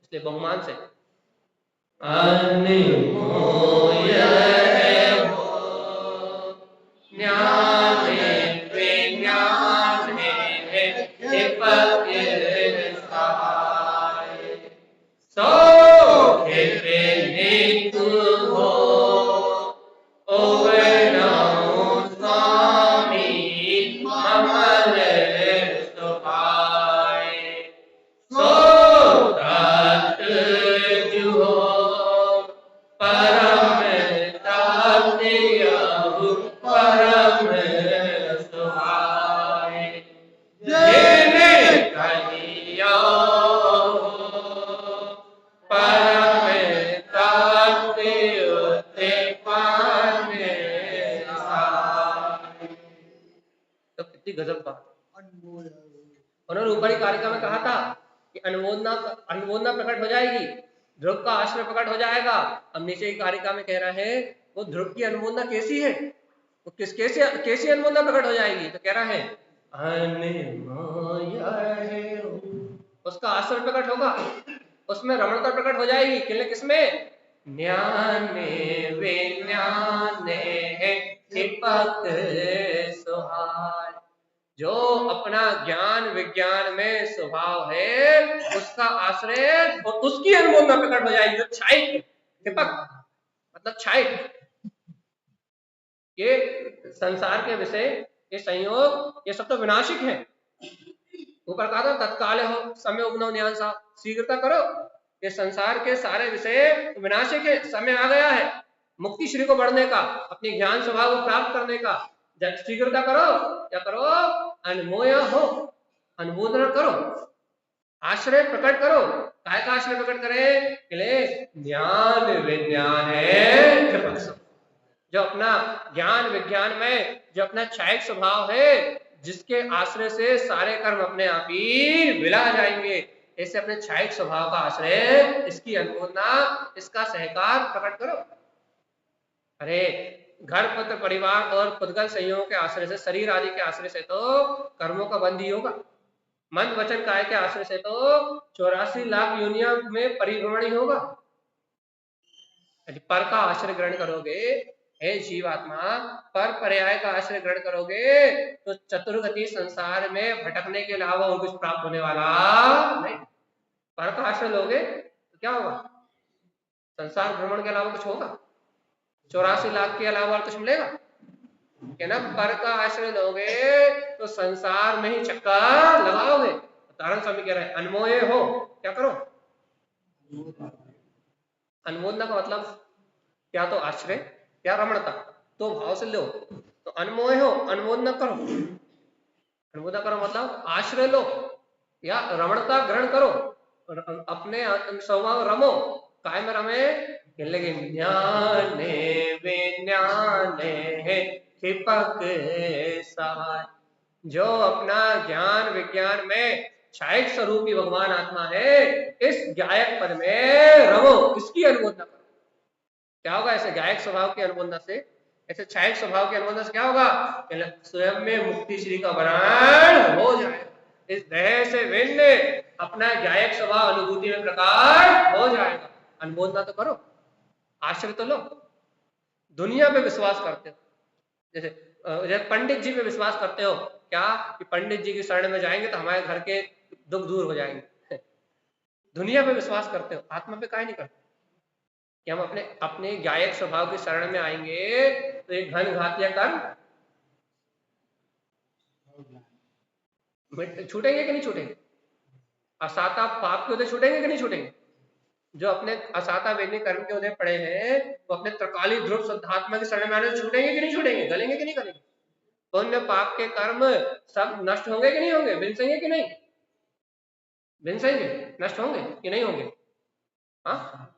इसलिए बहुमान से गजब बात। उन्होंने ऊपरी कार्यक्रम में कहा था कि अनुमोदना प्रकट हो जाएगी, ध्रुव का आश्रय प्रकट हो जाएगा। अब नीचे की कारिका में कह रहे हैं वो ध्रुव की अनुमोदना कैसी है, वो कैसी अनुमोदना प्रकट हो जाएगी। तो कह रहा है उसका आश्रय प्रकट होगा, उसमें रमणता प्रकट हो जाएगी। किसमें? न्याने विज्ञाने दीपक सुहाय। जो अपना ज्ञान विज्ञान में स्वभाव है उसका आश्रय और उसकी अनुमोदना प्रकट हो जाएगी। जो छाई मतलब छाई, ये संसार के विषय, ये संयोग, ये सब तो विनाशिक है। ऊपर कहा था तत्काल हो समय उपनव न्यान साहब, शीघ्रता करो, ये संसार के सारे विषय विनाशिक है, समय आ गया है मुक्ति श्री को बढ़ने का, अपने ज्ञान स्वभाव को प्राप्त करने का। शीघ्रता करो, क्या करो? अनमोय हो, अनुमोदना करो, आश्रय प्रकट करो। काय का आश्रय प्रकट करे? ज्ञान विज्ञान है, जो अपना ज्ञान विज्ञान में जो अपना छायक स्वभाव है, जिसके आश्रय से सारे कर्म अपने आप ही विला जाएंगे। ऐसे अपने छायक स्वभाव का आश्रय, इसकी अनुमोदना, इसका सहकार प्रकट करो। अरे घर पुत्र परिवार और पुद्गल संयोग के आश्रय से, शरीर आदि के आश्रय से तो कर्मों का बंध ही होगा। मन वचन काय के आश्रय से तो 84 लाख योनियों में परिभ्रमण ही होगा। यदि पर का आश्रय ग्रहण करोगे, हे जीवात्मा, पर पर्याय का आश्रय ग्रहण करोगे तो चतुर्गति संसार में भटकने के अलावा और कुछ प्राप्त होने वाला नहीं। पर का आश्रय लोगे तो क्या होगा? संसार भ्रमण के अलावा कुछ होगा? 84 लाख के अलावा कुछ मिलेगा क्या? ना, पर का आश्रय लोगे तो संसार में ही चक्कर लगाओगे। तारण स्वामी कह रहे हैं अनमोय हो, क्या करो? अनुमोदना का मतलब क्या? तो आश्रय, क्या रमणता, तो भाव से लो। तो अनमोय हो, अनुमोदना करो। अनुमोदना करो मतलब आश्रय लो या रमणता ग्रहण करो, अपने स्वभाव रमो। काय में रमे? लगे ज्ञाने विज्ञाने दीपक सहाय। जो अपना ज्ञान विज्ञान में छायक स्वरूपी भगवान आत्मा है, इस गायक पद में रमो, इसकी अनुमोदना करो। क्या होगा ऐसे गायक स्वभाव की अनुमोदना से, ऐसे छायक स्वभाव की अनुमोदना से क्या होगा? स्वयं में मुक्ति श्री का वरण हो जाए। इस देह से भिन्न अपना गायक स्वभाव अनुभूति में प्रकाश हो जाएगा। अनुमोदना तो करो, आश्रय तो लो। दुनिया पे विश्वास करते हो, जैसे पंडित जी पे विश्वास करते हो क्या कि पंडित जी की शरण में जाएंगे तो हमारे घर के दुख दूर हो जाएंगे। दुनिया पे विश्वास करते हो, आत्मा पे काहे नहीं करते? कि हम अपने अपने गायक स्वभाव की शरण में आएंगे तो ये घन घातीय कर्म छूटेंगे कि नहीं छूटेंगे? असाता पाप के उदय छूटेंगे कि नहीं छूटेंगे? जो अपने असाता वेदनी कर्म के उदय पड़े हैं वो अपने त्रिकाली ध्रुव शुद्धात्मा की शरण में आने से छूटेंगे कि नहीं छूटेंगे? गलेंगे कि नहीं गलेंगे? पुण्य पाप के कर्म सब नष्ट होंगे कि नहीं होंगे? विंसेंगे कि नहीं विंसेंगे? नष्ट होंगे कि नहीं होंगे? हाँ,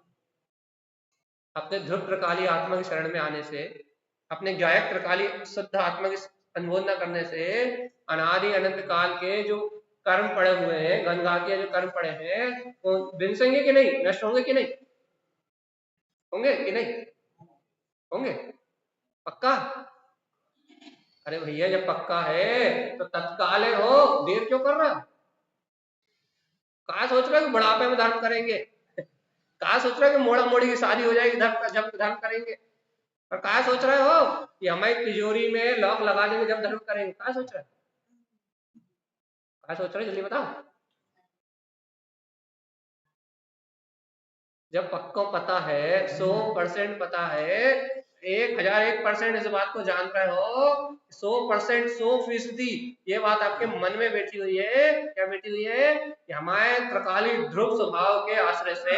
अपने ध्रुव त्रिकाली आत्मा की शरण में आने से, अपने गायक त्रिकाली शुद्ध आत्मा की अनुमोदना करने से अनादि अनंत काल के जो कर्म पड़े हुए हैं, गंगातीय जो कर्म पड़े हैं वो विंसेंगे कि नहीं? नष्ट होंगे कि नहीं होंगे? कि नहीं होंगे? पक्का? अरे भैया जब पक्का है तो तत्काल हो, देर क्यों कर रहा? कहा सोच रहे हो बुढ़ापे में धर्म करेंगे? कहा सोच रहे हो कि मोड़ा मोड़ी की शादी हो जाएगी धर्म जब धर्म करेंगे? और कहा सोच रहे हो कि हमारी तिजोरी में लॉक लगा देंगे जब धर्म करेंगे? कहा सोच रहे हो? कहा सोच रहे हो जल्दी बताओ। जब पक्को पता है, 100% पता है, 1001% इस बात को जान रहे हो, 100%, 100% ये बात आपके मन में बैठी हुई है। क्या बैठी हुई है? कि हमारे त्रिकाली ध्रुव स्वभाव के आश्रय से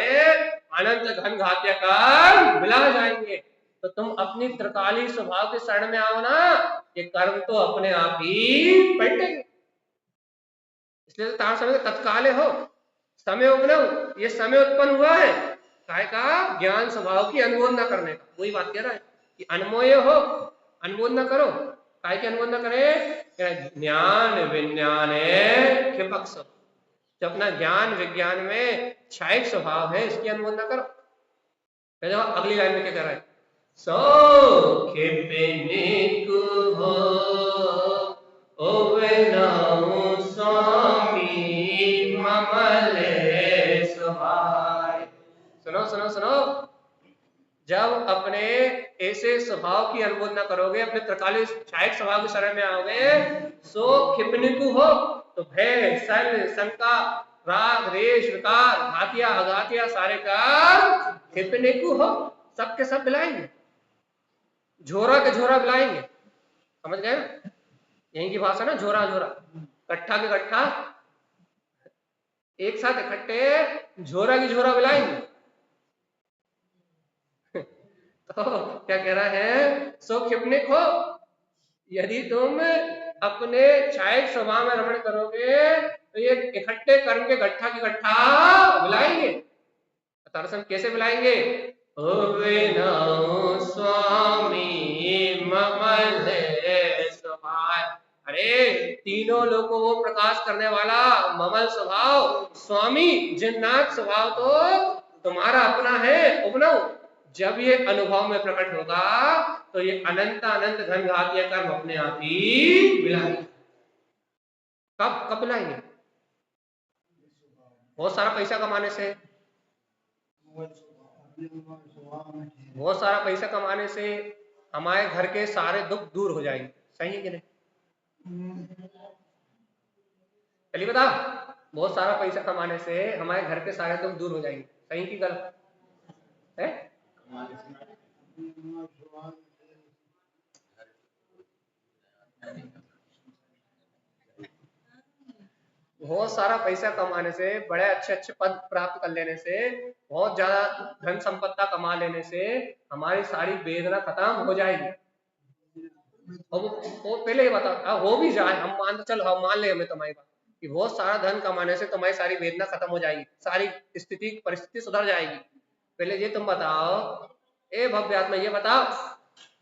अनंत घन घातीय कर्म मिला जाएंगे। तो तुम अपनी त्रिकाली स्वभाव के शरण में आओ ना, ये कर्म तो अपने आप ही पलटेंगे। इसलिए तो तार समय तत्काल हो, समय उपनव, ये समय उत्पन्न हुआ है काय का? ज्ञान स्वभाव की अनुमोदना करने का। वही बात कह रहा है कि अनमोय हो, अनुमोदना करो। काय की अनुमोदना करे? ज्ञान विज्ञान क्षिपक सब, जो अपना ज्ञान विज्ञान में क्षयिक स्वभाव है इसकी अनुमोदना करो। फिर अगली लाइन में क्या कर रहा है? सो क्षिपनिक हो स्वामी ममले स्वभाव। सुनो सुनो सुनो, जब अपने ऐसे स्वभाव की अनुमोदना करोगे, अपने त्रिकाली क्षयिक स्वभाव की शरण में आओगे, सो क्षिपनिकु हो तो भय शल्य शंका राग द्वेष विकार घातिया अघातिया सारे का क्षिपनिकु हो, सबके सब मिलाएंगे, झोरा के झोरा मिलाएंगे। समझ गए? यहीं की भाषा ना, झोरा झोरा, कट्ठा के कट्ठा एक साथ इकट्ठे झोरा की झोरा मिलाएंगे। तो क्या कह रहा है? सो क्षिपनिक हो, यदि तुम अपने क्षयिक स्वभाव में रमण करोगे तो ये इकट्ठे कर्म के गट्ठा की गट्ठा मिलाएंगे। दर्शन कैसे मिलाएंगे? स्वामी ममले स्वभाव। अरे तीनों लोगों को प्रकाश करने वाला ममल स्वभाव, स्वामी जिन्नाथ स्वभाव तो तुम्हारा अपना है उपनव। जब ये अनुभव में प्रकट होगा तो ये अनंत अनंत घन घातीय कर्म अपने आप ही मिलाएंगे। कब कब मिलाएंगे? बहुत सारा पैसा कमाने से, बहुत सारा पैसा कमाने से हमारे घर के सारे दुख दूर हो जाएंगे। सही है कि नहीं? चलिए बता, बहुत सारा पैसा कमाने से हमारे घर के सारे दुख दूर हो जाएंगे। सही की गलत है? बहुत सारा पैसा कमाने से, बड़े अच्छे अच्छे पद प्राप्त कर लेने से, बहुत ज्यादा धन संपत्ति कमा लेने से हमारी सारी वेदना खत्म हो जाएगी। और वो पहले ही बता, हो भी जाए, हम मान चल, हम मान ले हमें तुम्हारी बात कि बहुत सारा धन कमाने से तुम्हारी सारी वेदना खत्म हो जाएगी, सारी स्थिति परिस्थिति सुधर जाएगी। पहले ये तुम बताओ, ए भव्य आत्मा, ये बताओ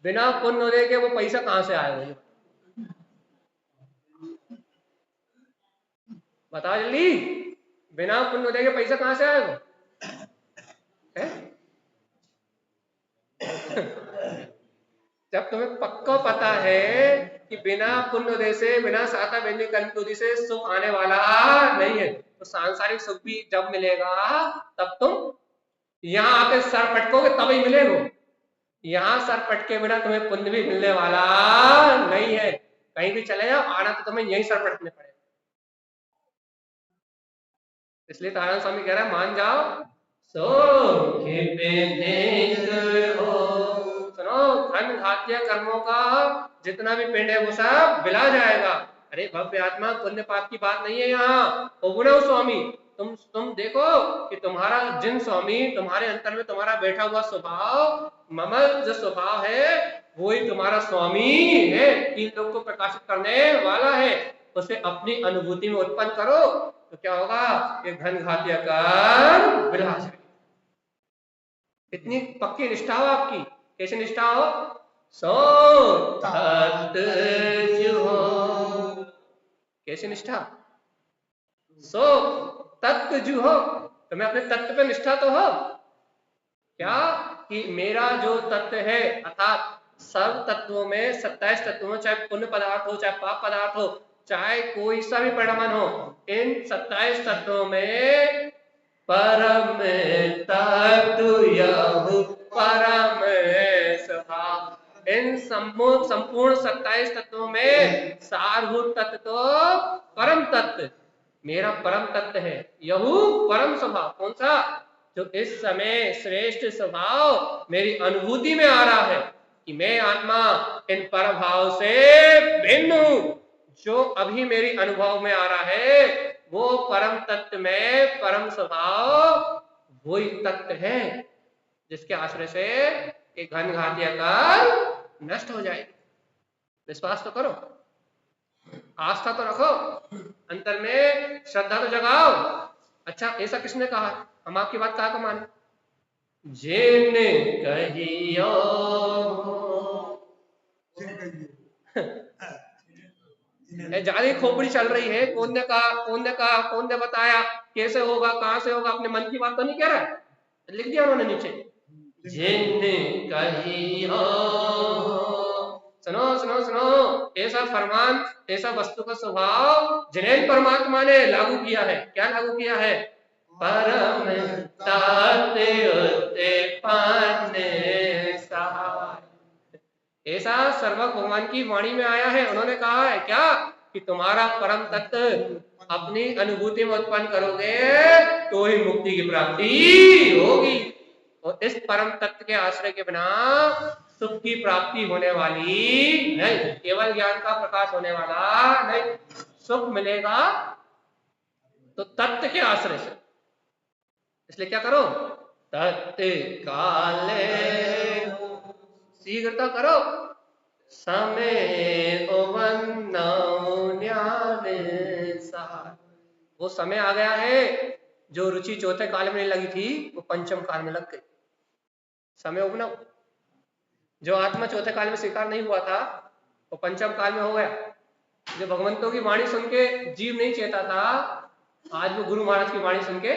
बिना पुण्य उदय के वो पैसा कहाँ से आएगा? बताओ जल्दी, बिना पुण्य उदय के पैसा कहाँ से आएगा? जब तुम्हें पक्का पता है कि बिना पुण्य उदय से, बिना साता वेदनी कर्म की उदय से सुख आने वाला नहीं है, तो सांसारिक सुख भी जब मिलेगा तब तुम यहाँ आके सर पटकोगे तभी मिलेगा। यहाँ सर पटके बिना तुम्हें पुण्य भी मिलने वाला नहीं है। कहीं भी चले जाओ, आना तो तुम्हें यही सर पटकने पड़ेगा। इसलिए तारा स्वामी कह रहा है मान जाओ। सो जातीय कर्मों का जितना भी पिंड है वो सब बिला जाएगा। अरे भव्य आत्मा, पुण्य पाप की बात नहीं है यहाँ। उगुणव स्वामी, तुम देखो कि तुम्हारा जिन स्वामी तुम्हारे अंतर में तुम्हारा बैठा हुआ स्वभाव, ममल जो स्वभाव है वही तुम्हारा स्वामी है, तीन लोग को प्रकाशित करने वाला है। उसे अपनी अनुभूति में उत्पन्न करो तो क्या होगा, ये घन घातीय कर्म बिला जाएगा। इतनी पक्की निष्ठा हो आपकी। कैसे निष्ठा हो? सो तत् जुहो। कैसे निष्ठा? सो तत्व जुहो। तुम्हें अपने तत्व पे निष्ठा तो हो क्या, कि मेरा जो तत्व है, अर्थात सब तत्वों में 27 तत्वों में, चाहे पुण्य पदार्थ हो चाहे पाप पदार्थ हो चाहे कोई सा भी परिणाम हो, इन 27 तत्वों में परम तत्व यहु परम स्वभाव, इन संपूर्ण 27 तत्वों में सारभूत तत्व तो परम तत्व मेरा परम तत्व है। यहु परम स्वभाव कौन सा? जो इस समय श्रेष्ठ स्वभाव मेरी अनुभूति में आ रहा है कि मैं आत्मा इन पर भाव से भिन्न हूं। जो अभी मेरी अनुभव में आ रहा है वो परम तत्व में परम स्वभाव वही तत्व है जिसके आश्रय से एक घन घातीय कर्म नष्ट हो जाएगी। विश्वास तो करो, आस्था तो रखो, अंतर में श्रद्धा तो जगाओ। अच्छा, ऐसा किसने कहा? हम आपकी बात कहा को माने? जिन कहियो ज्यादा खोपड़ी चल रही है, कौन ने कहा, कौन ने कहा, कौन ने बताया, कैसे होगा, कहां से होगा, अपने मन की बात तो नहीं कह रहा है। लिख दिया उन्होंने नीचे, जिन कहियो। सुनो सुनो सुनो, ऐसा फरमान, ऐसा वस्तु का स्वभाव जिन्हें परमात्मा ने लागू किया है। क्या लागू किया है? परम ऐसा सर्वक भगवान की वाणी में आया है। उन्होंने कहा है क्या कि तुम्हारा परम तत्व अपनी अनुभूति में उत्पन्न करोगे तो ही मुक्ति की प्राप्ति होगी, और इस परम तत्व के आश्रय के बिना सुख की प्राप्ति होने वाली नहीं, केवल ज्ञान का प्रकाश होने वाला नहीं। सुख मिलेगा तो तत्व के आश्रय से। इसलिए क्या करो? तत्काले शीघ्रता करो, समय वो समय आ गया है। जो रुचि चौथे काल में नहीं लगी थी वो पंचम काल में लग गई। समय उपनव, जो आत्मा चौथे काल में स्वीकार नहीं हुआ था वो पंचम काल में हो गया। जो भगवंतों की वाणी सुन के जीव नहीं चेता था, आज वो गुरु महाराज की वाणी सुन के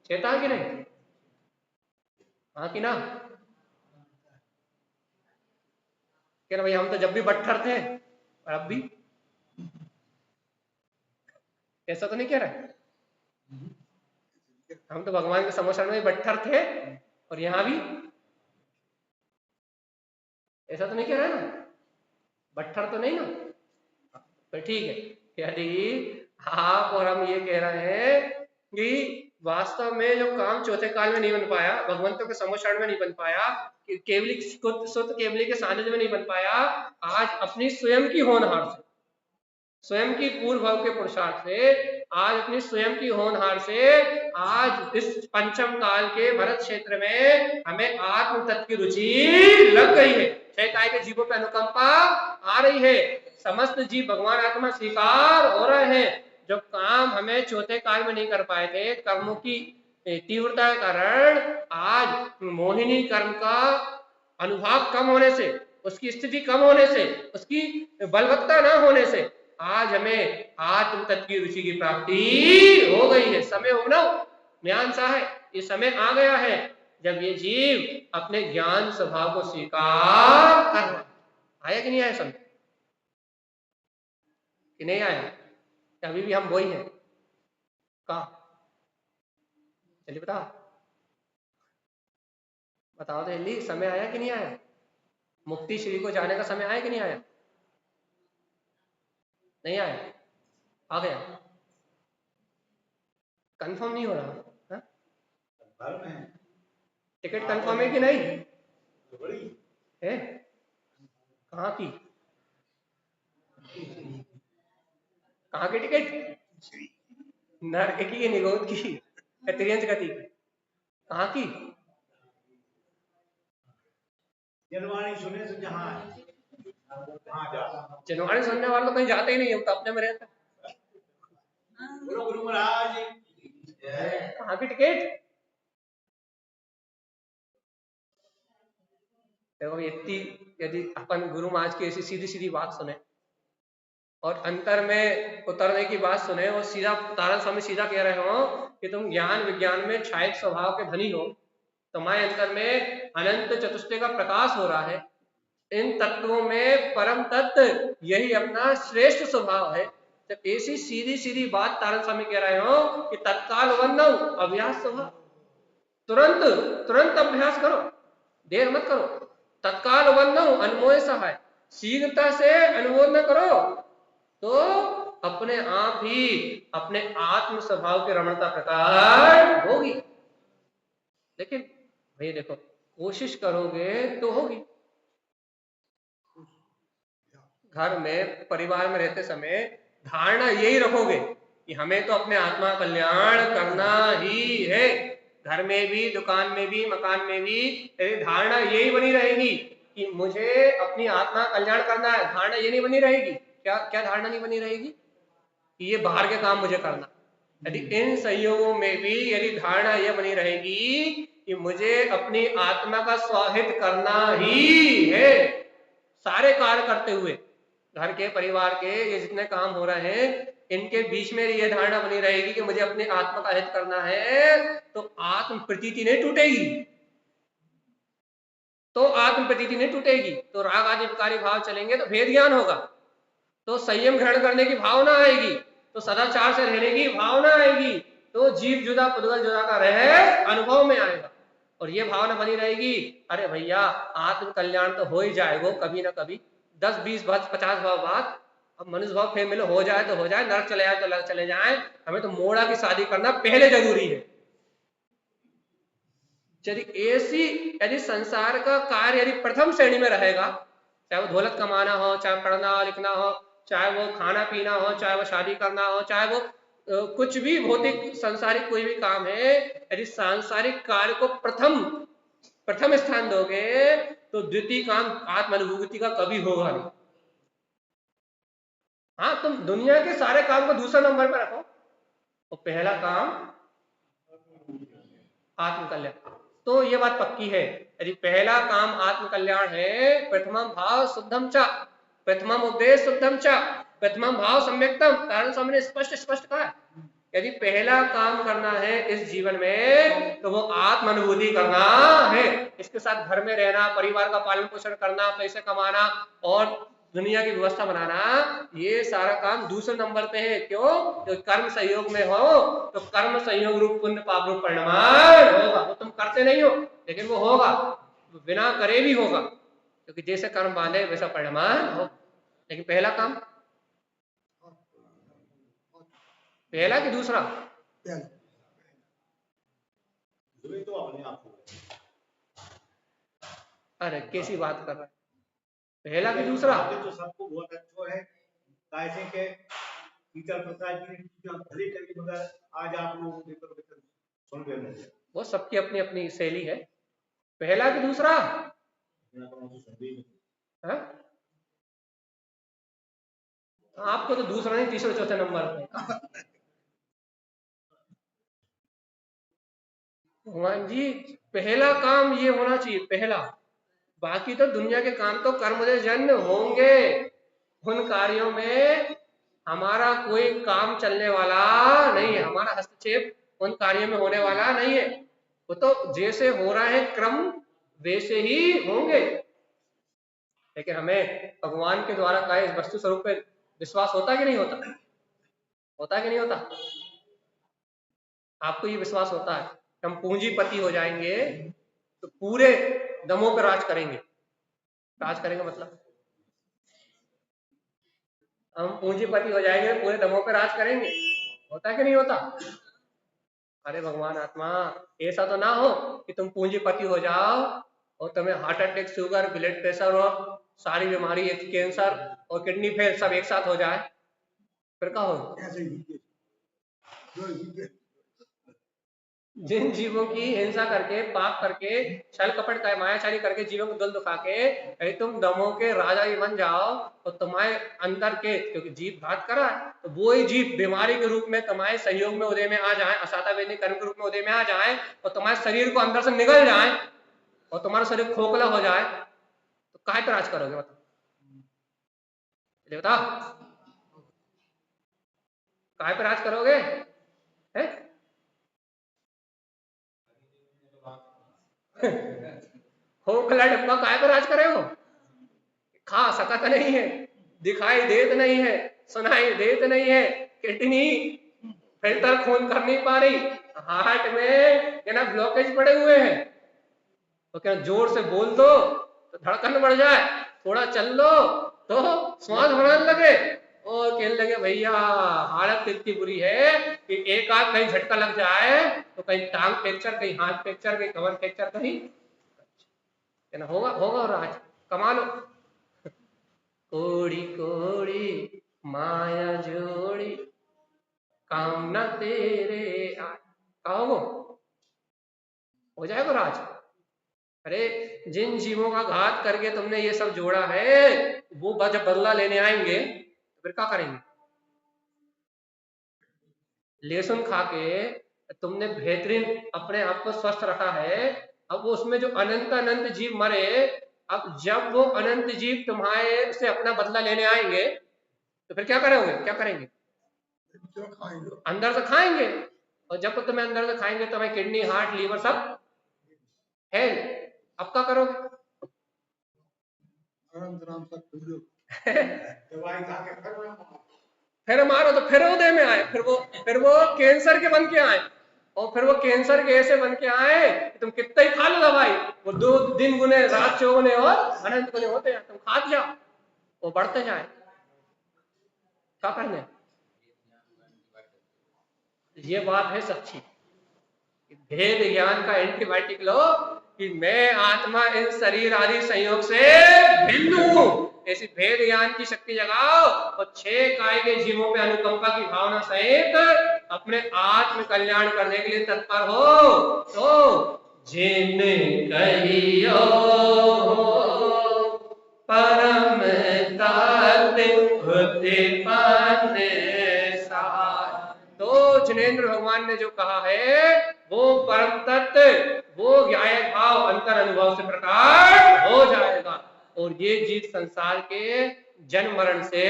चेता कि नहीं? हाँ कि ना? कह रहे भाई हम तो जब भी बट्ठर थे और अब भी। ऐसा तो नहीं कह रहे? हम तो भगवान के समोसन में बट्ठर थे और यहां भी। ऐसा तो नहीं कह रहे ना? बट्ठर तो नहीं ना? तो ठीक है, यदि आप और हम ये कह रहे हैं कि वास्तव में जो काम चौथे काल में नहीं बन पाया, भगवंतों के समोषण में नहीं बन पाया, केवली शुद्ध केवली के सानिध्य में नहीं बन पाया, आज अपनी स्वयं की होनहार से, स्वयं की पूर्व भाव के पुरुषार्थ से, आज अपनी स्वयं की होनहार से, आज इस पंचम काल के भरत क्षेत्र में हमें आत्म तत्व की रुचि लग गई है। चैताय के जीवों पर अनुकंपा आ रही है, समस्त जीव भगवान आत्मा स्वीकार हो रहे हैं। जो काम हमें चौथे काल में नहीं कर पाए थे, कर्मों की तीव्रता के कारण, आज मोहिनी कर्म का अनुभाव कम होने से, उसकी स्थिति कम होने से, उसकी बलवत्ता न होने से आज हमें आत्म तत्व की रुचि की प्राप्ति हो गई है। समय उपनव ज्ञान सा है, ये समय आ गया है जब ये जीव अपने ज्ञान स्वभाव को स्वीकार कर रहा है। आया कि नहीं आया समय? कि नहीं आया? अभी भी हम वही हैं? कहा? चलिए बताओ, बताओ तो जल्दी, समय आया कि नहीं आया? मुक्ति श्री को जाने का समय आया कि नहीं आया? नहीं आया? आ गया? कंफर्म नहीं हो रहा? टिकट कंफर्म है कि नहीं? है कहाँ की, कहाँ की टिकट, नर्क की निगोद की, त्रियंच गति की, कहाँ की? जनवाणी सुने तो जहाँ जनवाणी सुनने वाले तो कहीं जाते ही नहीं है, वो तो अपने में रहते हैं। बोलो गुरु महाराज कहाँ की टिकट? देखो इतनी, यदि अपन गुरु महाराज की ऐसी सीधी सीधी बात सुने और अंतर में उतरने की बात सुने, और सीधा तारण स्वामी सीधा कह रहे हो कि तुम ज्ञान विज्ञान में क्षायिक स्वभाव के धनी हो, तुम्हारे अंतर में अनंत चतुष्टय का प्रकाश हो रहा है, इन तत्वों में परम तत्व यही अपना श्रेष्ठ स्वभाव है। जब ऐसी सीधी सीधी बात तारण स्वामी कह रहे हो कि तत्काल वंदन अभ्यास स्वभाव, तुरंत तुरंत अभ्यास करो, देर मत करो, तत्काल वंदन अनमोय सहाय, शीघ्रता से अनुमोदन करो, तो अपने आप ही अपने आत्म स्वभाव की रमणता प्रकट होगी। लेकिन भाई देखो, कोशिश करोगे तो होगी। घर में परिवार में रहते समय धारणा यही रखोगे कि हमें तो अपने आत्मा कल्याण करना ही है, घर में भी, दुकान में भी, मकान में भी तेरी धारणा यही बनी रहेगी कि मुझे अपनी आत्मा कल्याण करना है, धारणा ये नहीं बनी रहेगी। क्या क्या धारणा नहीं बनी रहेगी? कि ये बाहर के काम मुझे करना। यदि इन संयोगों में भी यदि धारणा यह बनी रहेगी कि मुझे अपनी आत्मा का स्वाहित करना ही है, सारे कार्य करते हुए घर के, परिवार के ये जितने काम हो रहे हैं, इनके बीच में ये धारणा बनी रहेगी कि मुझे अपने आत्मा का हित करना है, तो आत्म प्रतीति नहीं टूटेगी, तो राग आदि विकारी भाव चलेंगे, तो भेद ज्ञान होगा, तो संयम ग्रहण करने की भावना आएगी, तो सदाचार से रहने की भावना आएगी, तो जीव जुदा पुद्गल जुदा का रह अनुभव में आएगा। और ये भावना बनी रहेगी, अरे भैया आत्म कल्याण तो हो ही जाएगा कभी ना कभी, 10 20 50 भाव बाद, अब मनुष्य भाव फिर मिले, हो जाए तो हो जाए, नरक चले जाए तो चले जाए, हमें तो मोड़ा की शादी करना पहले जरूरी है। यदि संसार का कार्य यदि प्रथम श्रेणी में रहेगा, चाहे वो दौलत कमाना हो, चाहे पढ़ना लिखना हो, चाहे वो खाना पीना हो, चाहे वो शादी करना हो, चाहे वो कुछ भी भौतिक सांसारिक कोई भी काम है, यदि सांसारिक कार्य को प्रथम स्थान दोगे, तो द्वितीय काम आत्मानुभूति का कभी होगा नहीं। हाँ, तुम दुनिया के सारे काम को दूसरा नंबर पर रखो, तो पहला काम आत्म कल्याण। तो ये बात पक्की है, यदि पहला काम आत्म कल्याण है, प्रथमम भाव शुद्धम च, प्रथमम उपदेश शुद्धम च, प्रथमम भाव सम्यक्तम, कारण स्वामी ने स्पष्ट कहा है, यदि पहला काम करना है इस जीवन में, तो वो आत्म अनुभूति करना है। इसके साथ घर में रहना, परिवार का पालन पोषण करना, पैसे कमाना और दुनिया की व्यवस्था बनाना, ये सारा काम दूसरे नंबर पे है। क्यों? तो कर्म संयोग में हो, तो कर्म संयोग रूप पुण्य पाप रूप परिणाम होगा, वो तुम करते नहीं हो, लेकिन वो होगा, बिना करे भी होगा, क्योंकि जैसे कर्म बांधे वैसा परिणाम हो। लेकिन पहला काम, पहला कि दूसरा? तो अपने आप अरे कैसी बात कर रहा है, पहला कि दूसरा? तो सबको बहुत अच्छा है, कैसे के टीचर प्रसाद जी ने भले कभी, मगर आज आप लोगों को सुन गए, वो सबकी अपनी अपनी शैली है। पहला कि दूसरा? हाँ? आपको तो दूसरा नहीं, तीसरे चौथे नंबर पे। भगवान जी, पहला काम ये होना चाहिए, पहला, बाकी तो दुनिया के काम तो कर्मजन्य होंगे, उन कार्यों में हमारा कोई काम चलने वाला नहीं है, हमारा हस्तक्षेप उन कार्यों में होने वाला नहीं है, वो तो जैसे हो रहा है क्रम वैसे ही होंगे। लेकिन हमें भगवान के द्वारा कहे इस वस्तु स्वरूप पे विश्वास होता कि नहीं होता? होता कि नहीं होता? आपको ये विश्वास होता है कि हम पूंजीपति हो जाएंगे तो पूरे दमों पर राज करेंगे? राज करेंगे मतलब हम पूंजीपति हो जाएंगे, पूरे दमों पर राज करेंगे, होता कि नहीं होता? अरे भगवान आत्मा, ऐसा तो ना हो कि तुम पूंजीपति हो जाओ और तुम्हें heart attack, sugar, blood pressure और सारी बीमारी, एक कैंसर और किडनी फेल सब एक साथ हो जाए, फिर क्या होगा? ऐसे ही जो ही जिन जीवों की हिंसा करके, पाप करके, छल कपट का मायाचारी करके, जीवों को दिल दुखा के यदि तुम दमों के राजा ही बन जाओ तो तुम्हारे अंदर के, क्योंकि जीव घात करा है, तो वो ही जीव बीमारी के रूप में तुम्हारे सहयोग में उदय में आ जाए, असाता वेदी कर्म के रूप में उदय में आ जाए और तुम्हारे शरीर को अंदर से निगल जाए और तुम्हारा शरीर खोखला हो जाए, तो काहे पर राज करोगे? बताओ, बताओ, काहे पर राज करोगे? है खोखला डब्बा काय पर राज करे हो? खा सकत नहीं है, दिखाई देत नहीं है, सुनाई देत नहीं है, किडनी फिल्टर खून कर नहीं पा रही, हार्ट में क्या ना ब्लॉकेज पड़े हुए हैं, तो क्या जोर से बोल दो तो धड़कन बढ़ जाए, थोड़ा चल लो तो श्वास बढ़ने लगे, और कहने लगे भैया हालत इतनी बुरी है कि एक आध कहीं झटका लग जाए तो कहीं टांग फ्रैक्चर, कहीं हाथ फ्रैक्चर, कहीं कमर फ्रैक्चर, कहीं ना होगा, होगा और आज कमा लो। कोड़ी कोड़ी माया जोड़ी काम न तेरे आए, कहोगो हो जाएगा राज। अरे जिन जीवों का घात करके तुमने ये सब जोड़ा है वो जब बदला लेने आएंगे तो फिर क्या करेंगे? लहसुन खा के तुमने बेहतरीन अपने आप को स्वस्थ रखा है, अब वो उसमें जो अनंत अनंत जीव मरे, अब जब वो अनंत जीव तुम्हारे से अपना बदला लेने आएंगे तो फिर क्या करोगे, क्या करेंगे? जो खाएंगे अंदर से खाएंगे, और जब तुम्हें अंदर से खाएंगे तो हमें किडनी, हार्ट, लीवर सब है, अब क्या करोगे? आराम आराम से खुलो दवाई खा के फिर मारो तो फिर उदय में आए, फिर वो कैंसर के बन के आए, और फिर वो कैंसर के ऐसे बन के आए कि तुम कितना ही खा लो दवाई, वो 2 दिन गुने, रात चौगुने और अनंत गुने होते हैं, तुम खाते जाओ वो बढ़ते जाए, क्या करने? ये बात है सच्ची, भेद ज्ञान का एंटीबायोटिक लो कि मैं आत्मा इन शरीर आदि संयोग से भिन्न हूं, ऐसी भेद ज्ञान की शक्ति जगाओ और 6 काय के जीवों में अनुकंपा की भावना सहित अपने आत्म कल्याण करने के लिए तत्पर हो, तो जिन कहियो परम तत्व तो जिनेन्द्र भगवान ने जो कहा है वो परम तत्व, वो ज्ञायक भाव अंतर अनुभव से प्रकट हो जाएगा और ये जीव संसार के जन्म मरण से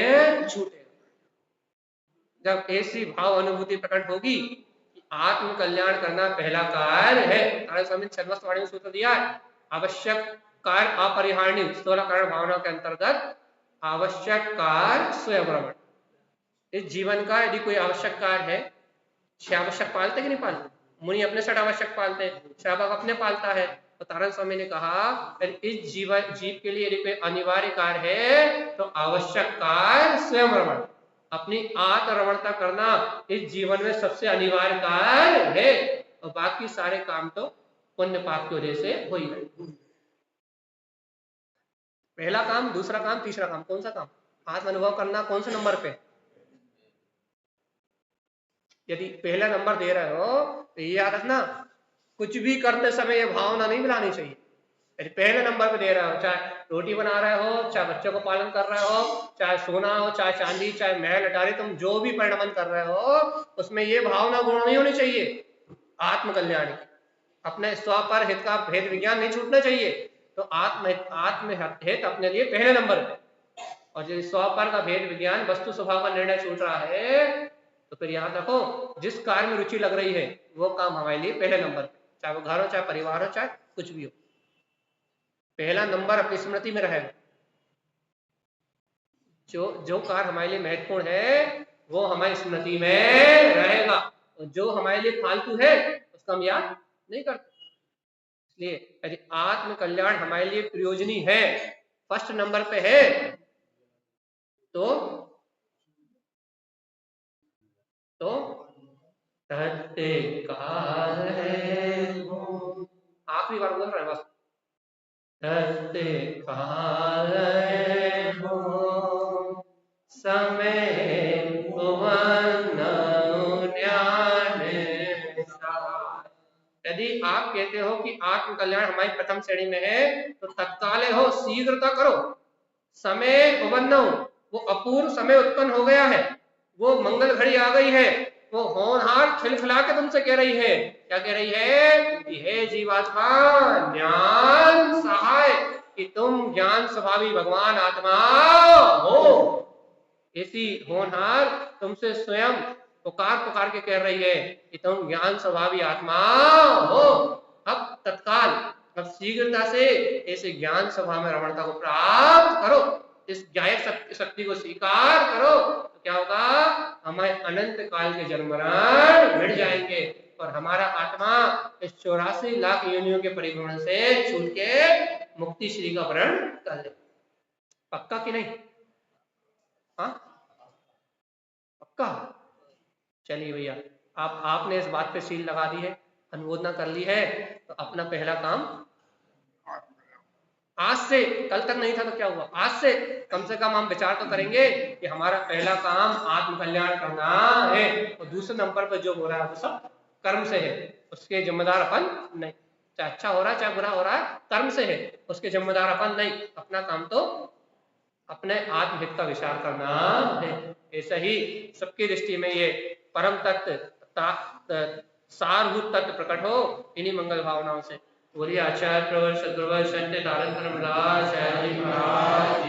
छूटेगा। जब ऐसी भाव अनुभूति प्रकट होगी कि आत्म कल्याण करना पहला कार्य है, नारायण स्वामी ने सर्वस्वाणी में सूत्र दिया है, आवश्यक कार्य अपरिहार्य 16 कारण भावना के अंतर्गत आवश्यक कार्य स्वयं रमण। इस जीवन का यदि कोई आवश्यक कार्य है, आवश्यक पालते कि नहीं पालते? मुनि अपने साथ आवश्यक पालते हैं, शाहबाग अपने पालता है, तो तारण स्वामी ने कहा इस जीव के लिए यदि कोई अनिवार्य कार्य है तो आवश्यक कार्य स्वयं रमण, अपनी आत्मरमणता करना इस जीवन में सबसे अनिवार्य कार्य है, और बाकी सारे काम तो पुण्य पाप की वजह से हो ही गए। पहला काम, दूसरा काम, तीसरा काम, कौन सा काम? आत्म अनुभव करना कौन से नंबर पे? यदि पहला नंबर दे रहे हो तो ये याद रखना, कुछ भी करते समय ये भावना नहीं मिलानी चाहिए। यदि पहले नंबर पे दे रहे हो, चाहे रोटी बना रहे हो, चाहे बच्चों को पालन कर रहे हो, चाहे सोना हो, चाहे चांदी, चाहे महल अटारी, तुम जो भी परिणमन कर रहे हो उसमें ये भावना गुण नहीं होनी चाहिए आत्म कल्याण की, अपने स्व पर हित का भेद विज्ञान नहीं छूटना चाहिए, तो आत्म हित अपने लिए पहले नंबर पे, और यदि स्व पर का भेद विज्ञान वस्तु स्वभाव का निर्णय छूट रहा है तो फिर याद रखो जिस कार्य में रुचि लग रही है वो काम हमारे लिए पहले नंबर पे, चाहे वो घर हो, चाहे परिवार हो, चाहे कुछ भी हो, पहला नंबर अपनी स्मृति में रहेगा। जो कार्य हमारे लिए महत्वपूर्ण है वो हमारी स्मृति में रहेगा, और जो हमारे लिए फालतू है उसका हम याद नहीं करते। इसलिए यदि आत्म कल्याण हमारे लिए प्रयोजनी है, फर्स्ट नंबर पे है, तो तत्काल है, आखिरी बार बोल रहे हैं बस। हस्ते काल हो समय भुवन न्याने सार। यदि आप कहते हो कि आत्म कल्याण हमारी प्रथम श्रेणी में है तो तत्काल हो, शीघ्रता करो। समय उपन्न, वो अपूर्व समय उत्पन्न हो गया है, वो मंगल घड़ी आ गई है, वो होनहार खिलखिला के तुमसे कह रही है, क्या कह रही है कि हे जीवात्मा ज्ञान सहाय, कि तुम ज्ञान स्वभावी भगवान आत्मा हो। ऐसी होनहार तुमसे स्वयं पुकार पुकार के कह रही है कि तुम ज्ञान स्वभावी आत्मा हो। अब तत्काल, अब शीघ्रता से ऐसे ज्ञान सभा में रमणता को प्राप्त करो, इस ज्ञायक शक्ति को स्वीकार करो, तो क्या होगा, हमारे अनंत काल के जन्म मरण मिट जाएंगे और हमारा आत्मा इस 84 लाख योनियों के परिभ्रमण से छूट के मुक्ति श्री का वर्ण कर ले। पक्का कि नहीं? हाँ पक्का? चलिए भैया, आपने इस बात पे सील लगा दी है, अनुमोदना कर ली है, तो अपना पहला काम आज से, कल तक नहीं था तो क्या हुआ, आज से कम से कम हम विचार तो करेंगे कि हमारा पहला काम आत्म कल्याण करना है, और दूसरे नंबर पर जो हो रहा है वो सब कर्म से है, उसके जिम्मेदार अपन नहीं। चाहे अच्छा हो रहा है चाहे बुरा हो रहा है, कर्म से है, उसके जिम्मेदार अपन नहीं। अपना काम तो अपने आत्महित का विचार करना है। ऐसा ही सबकी दृष्टि में ये परम तत्व सारभूत तत्व प्रकट हो इन्हीं मंगल भावनाओं से। बोलिए आचार्य प्रवर सद्गुरुवर सत्य नारायण धर्मराज जी महाराज।